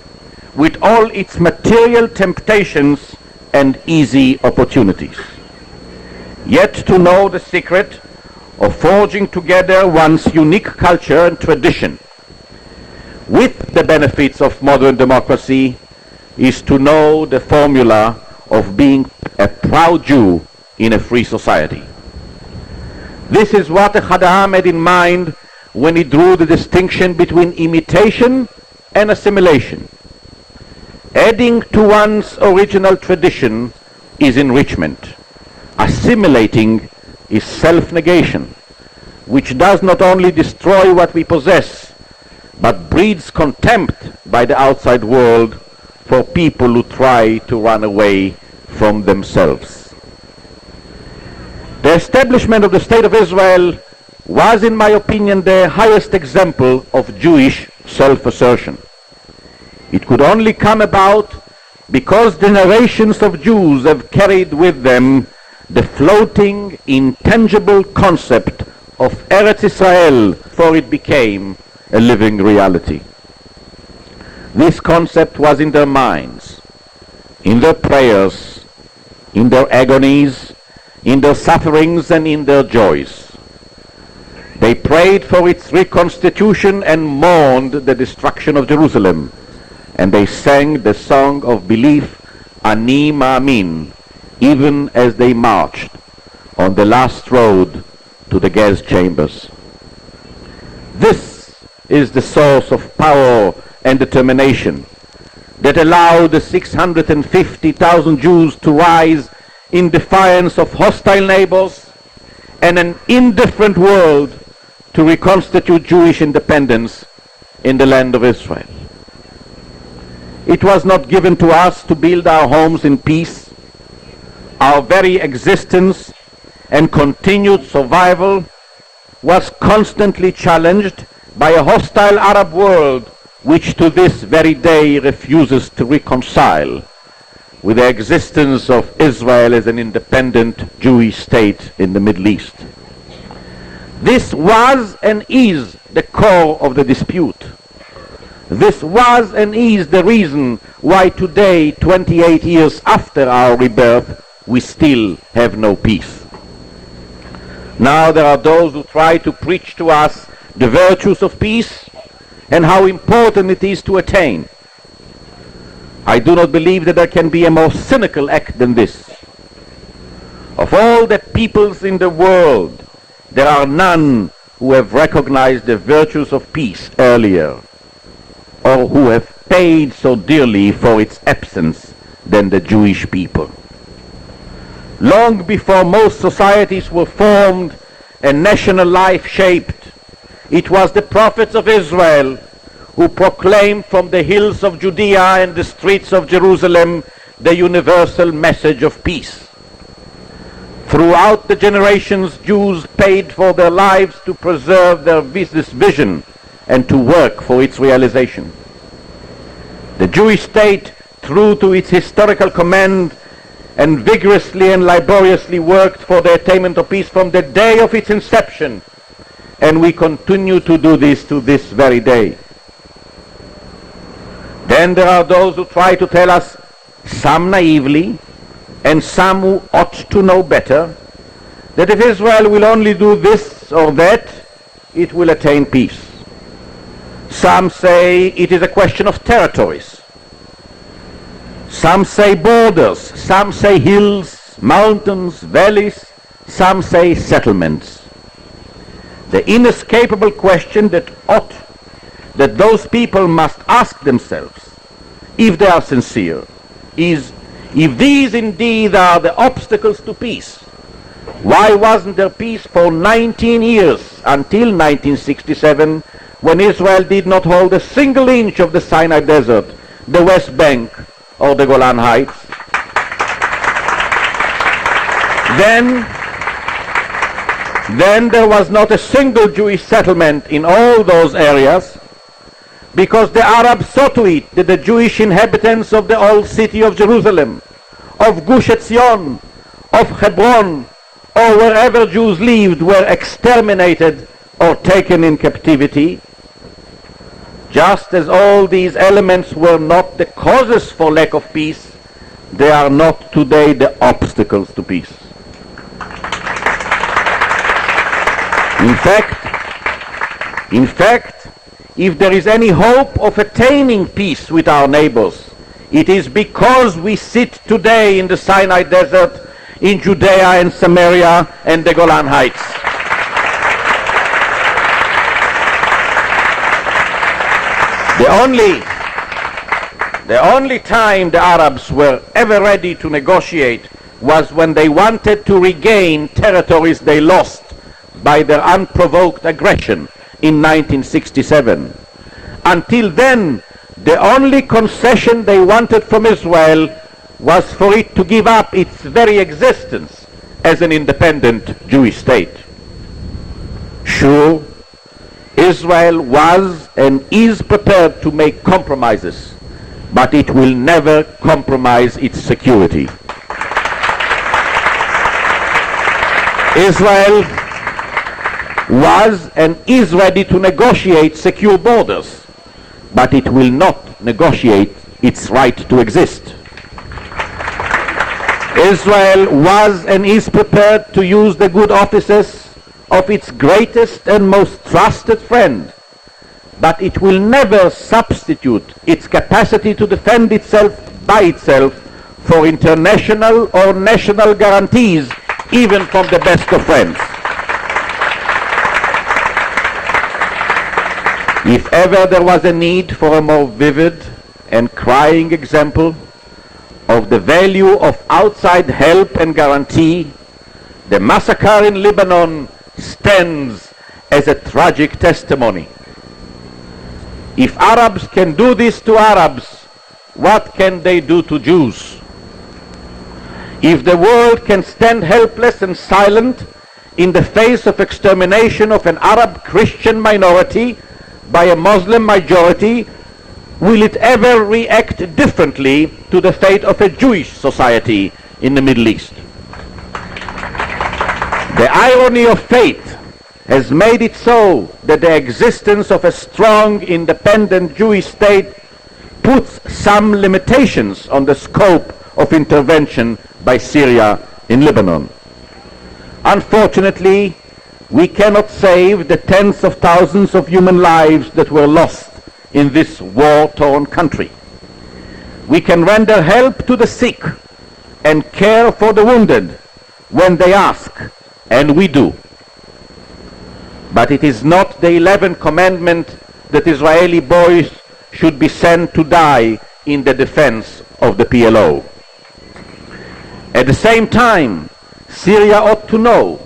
Speaker 15: with all its material temptations and easy opportunities. Yet to know the secret of forging together one's unique culture and tradition with the benefits of modern democracy is to know the formula of being a proud Jew in a free society. This is what Echad had in mind when he drew the distinction between imitation and assimilation. Adding to one's original tradition is enrichment. Assimilating is self-negation, which does not only destroy what we possess, but breeds contempt by the outside world for people who try to run away from themselves. The establishment of the State of Israel was, in my opinion, the highest example of Jewish self-assertion. It could only come about because generations of Jews have carried with them the floating, intangible concept of Eretz Israel, for it became a living reality. This concept was in their minds, in their prayers, in their agonies, in their sufferings, and in their joys. They prayed for its reconstitution and mourned the destruction of Jerusalem, and they sang the song of belief, Ani Ma'amin, even as they marched on the last road to the gas chambers. This is the source of power and determination that allowed the 650,000 Jews to rise in defiance of hostile neighbors and an indifferent world to reconstitute Jewish independence in the land of Israel. It was not given to us to build our homes in peace. Our very existence and continued survival was constantly challenged by a hostile Arab world which to this very day refuses to reconcile with the existence of Israel as an independent Jewish state in the Middle East. This was and is the core of the dispute. This was and is the reason why today, 28 years after our rebirth, we still have no peace. Now there are those who try to preach to us the virtues of peace and how important it is to attain. I do not believe that there can be a more cynical act than this. Of all the peoples in the world, there are none who have recognized the virtues of peace earlier, or who have paid so dearly for its absence than the Jewish people. Long before most societies were formed and national life shaped, it was the prophets of Israel who proclaimed from the hills of Judea and the streets of Jerusalem the universal message of peace. Throughout the generations, Jews paid for their lives to preserve this vision and to work for its realization. The Jewish state, true to its historical command, and vigorously and laboriously worked for the attainment of peace from the day of its inception, and we continue to do this to this very day. Then there are those who try to tell us, some naively, and some who ought to know better, that if Israel will only do this or that, it will attain peace. Some say it is a question of territories. Some say borders. Some say hills, mountains, valleys. Some say settlements. The inescapable question that those people must ask themselves, if they are sincere, is, if these indeed are the obstacles to peace, why wasn't there peace for 19 years until 1967, when Israel did not hold a single inch of the Sinai Desert, the West Bank, or the Golan Heights? Then there was not a single Jewish settlement in all those areas, because the Arabs saw to it that the Jewish inhabitants of the old city of Jerusalem, of Gush Etzion, of Hebron, or wherever Jews lived, were exterminated or taken in captivity. Just as all these elements were not the causes for lack of peace, they are not today the obstacles to peace. In fact, if there is any hope of attaining peace with our neighbors, it is because we sit today in the Sinai Desert, in Judea and Samaria and the Golan Heights. The only time the Arabs were ever ready to negotiate was when they wanted to regain territories they lost by their unprovoked aggression in 1967. Until then, the only concession they wanted from Israel was for it to give up its very existence as an independent Jewish state. Sure, Israel was and is prepared to make compromises, but it will never compromise its security. Israel was and is ready to negotiate secure borders, but it will not negotiate its right to exist. Israel was and is prepared to use the good offices of its greatest and most trusted friend, but it will never substitute its capacity to defend itself by itself for international or national guarantees, even from the best of friends. If ever there was a need for a more vivid and crying example of the value of outside help and guarantee, the massacre in Lebanon stands as a tragic testimony. If Arabs can do this to Arabs, what can they do to Jews? If the world can stand helpless and silent in the face of extermination of an Arab Christian minority by a Muslim majority, will it ever react differently to the fate of a Jewish society in the Middle East? The irony of fate has made it so that the existence of a strong, independent Jewish state puts some limitations on the scope of intervention by Syria in Lebanon. Unfortunately, we cannot save the tens of thousands of human lives that were lost in this war-torn country. We can render help to the sick and care for the wounded when they ask, and we do. But it is not the 11th commandment that Israeli boys should be sent to die in the defense of the PLO. At the same time, Syria ought to know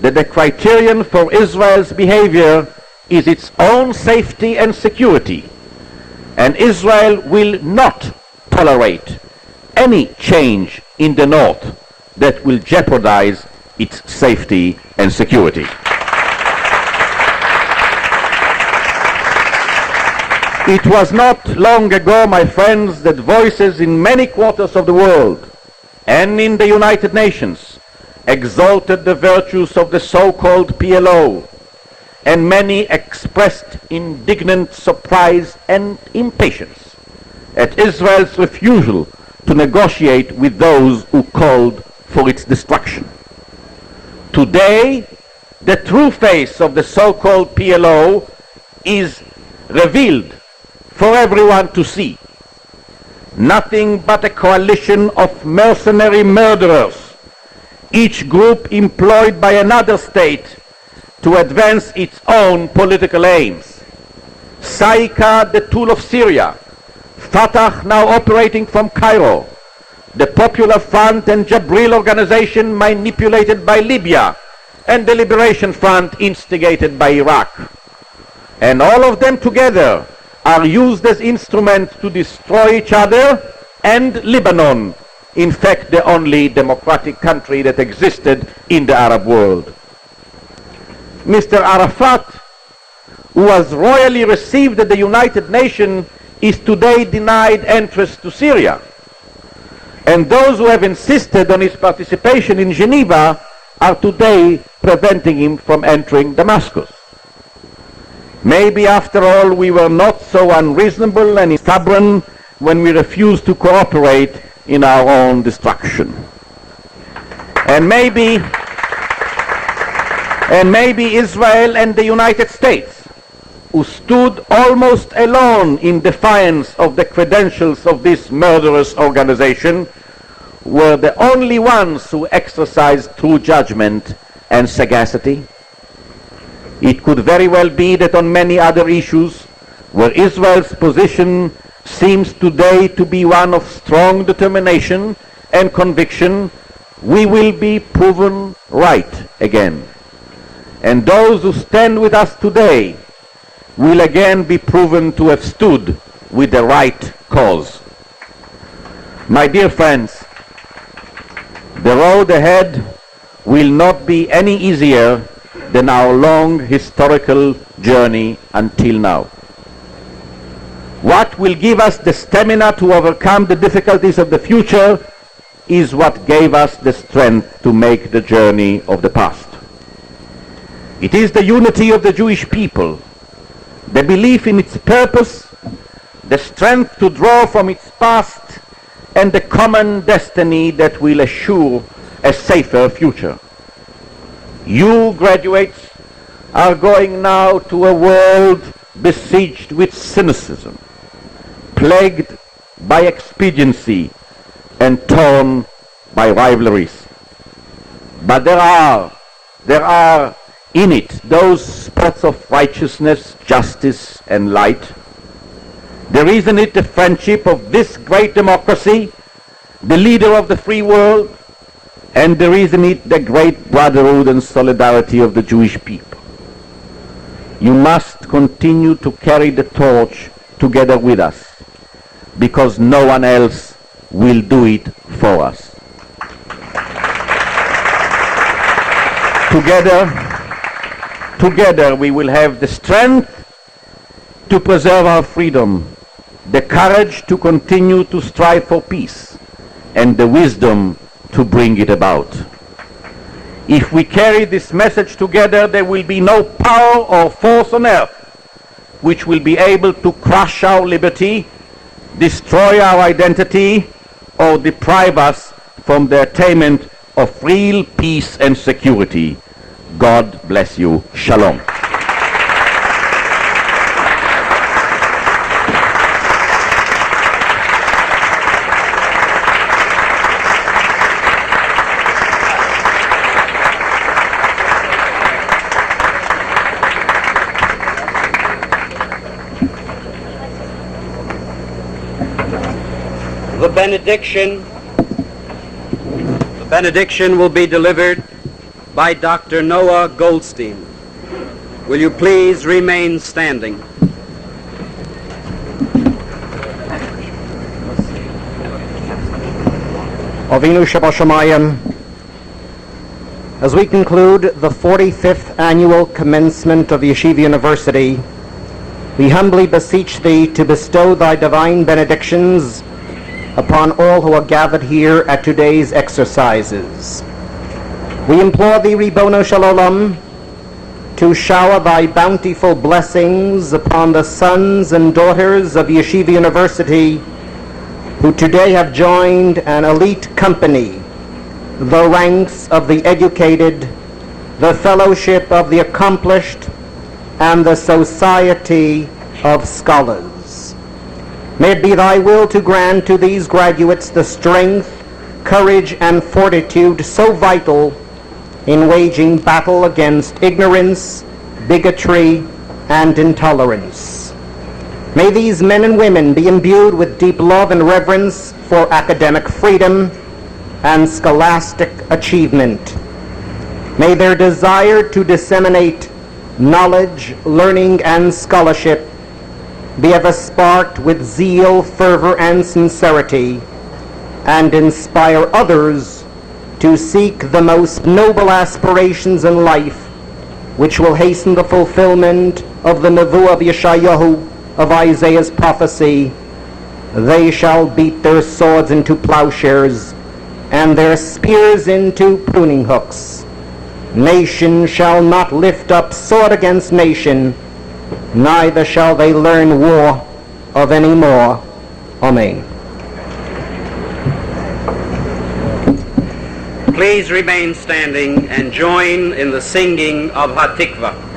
Speaker 15: that the criterion for Israel's behavior is its own safety and security, and Israel will not tolerate any change in the north that will jeopardize its safety and security. It was not long ago, my friends, that voices in many quarters of the world and in the United Nations exalted the virtues of the so-called PLO, and many expressed indignant surprise and impatience at Israel's refusal to negotiate with those who called for its destruction. Today, the true face of the so-called PLO is revealed for everyone to see. Nothing but a coalition of mercenary murderers, each group employed by another state to advance its own political aims. Saika, the tool of Syria, Fatah now operating from Cairo, the Popular Front and Jabril organization manipulated by Libya, and the Liberation Front instigated by Iraq. And all of them together are used as instruments to destroy each other and Lebanon, in fact the only democratic country that existed in the Arab world. Mr. Arafat, who was royally received at the United Nations, is today denied entrance to Syria. And those who have insisted on his participation in Geneva are today preventing him from entering Damascus. Maybe after all we were not so unreasonable and stubborn when we refused to cooperate in our own destruction. And maybe Israel and the United States, who stood almost alone in defiance of the credentials of this murderous organization, were the only ones who exercised true judgment and sagacity. It could very well be that on many other issues, where Israel's position seems today to be one of strong determination and conviction, we will be proven right again. And those who stand with us today will again be proven to have stood with the right cause. My dear friends, the road ahead will not be any easier than our long historical journey until now. What will give us the stamina to overcome the difficulties of the future is what gave us the strength to make the journey of the past. It is the unity of the Jewish people, the belief in its purpose, the strength to draw from its past, and the common destiny that will assure a safer future. You graduates are going now to a world besieged with cynicism, plagued by expediency, and torn by rivalries. But there are in it those spots of righteousness, justice, and light. There is in it the friendship of this great democracy, the leader of the free world, and there is in it the great brotherhood and solidarity of the Jewish people. You must continue to carry the torch together with us, because no one else will do it for us. Together we will have the strength to preserve our freedom, the courage to continue to strive for peace, and the wisdom to bring it about. If we carry this message together, there will be no power or force on earth which will be able to crush our liberty, destroy our identity, or deprive us from the attainment of real peace and security. God bless you. Shalom.
Speaker 3: benediction. The benediction will be delivered by Dr. Noah Goldstein. Will you please remain standing?
Speaker 16: Avinu Shabashamayim, as we conclude the 45th annual commencement of Yeshiva University, we humbly beseech Thee to bestow Thy divine benedictions upon all who are gathered here at today's exercises. We implore Thee, Ribono Shel Olam, to shower Thy bountiful blessings upon the sons and daughters of Yeshiva University who today have joined an elite company, the ranks of the educated, the fellowship of the accomplished, and the society of scholars. May it be Thy will to grant to these graduates the strength, courage, and fortitude so vital in waging battle against ignorance, bigotry, and intolerance. May these men and women be imbued with deep love and reverence for academic freedom and scholastic achievement. May their desire to disseminate knowledge, learning, and scholarship be ever sparked with zeal, fervor, and sincerity, and inspire others to seek the most noble aspirations in life, which will hasten the fulfillment of the Nevuah of Yeshayahu, of Isaiah's prophecy. They shall beat their swords into plowshares and their spears into pruning hooks. Nation shall not lift up sword against nation, neither shall they learn war of any more. Amen.
Speaker 3: Please remain standing and join in the singing of Hatikva.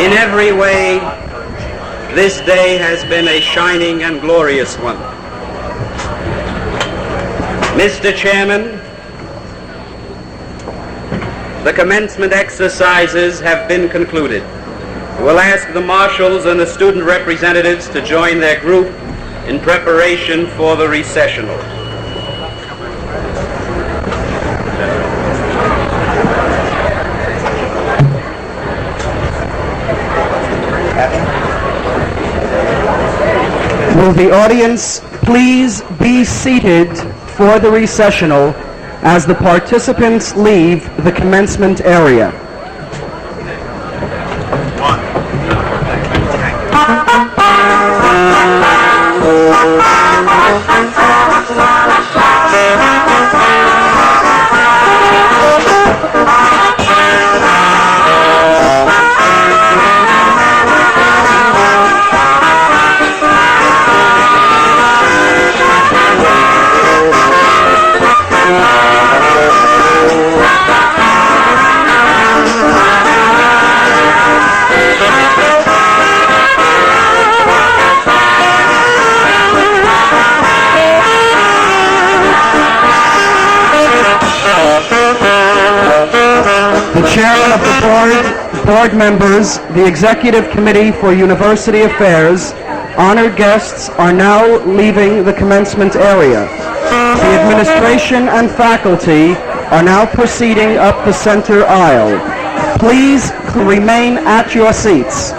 Speaker 3: In every way, this day has been a shining and glorious one. Mr. Chairman, the commencement exercises have been concluded. We'll ask the marshals and the student representatives to join their group in preparation for the recessional.
Speaker 1: Will the audience please be seated for the recessional as the participants leave the commencement area? board members, the Executive Committee for University Affairs, honored guests are now leaving the commencement area. The administration and faculty are now proceeding up the center aisle. Please remain at your seats.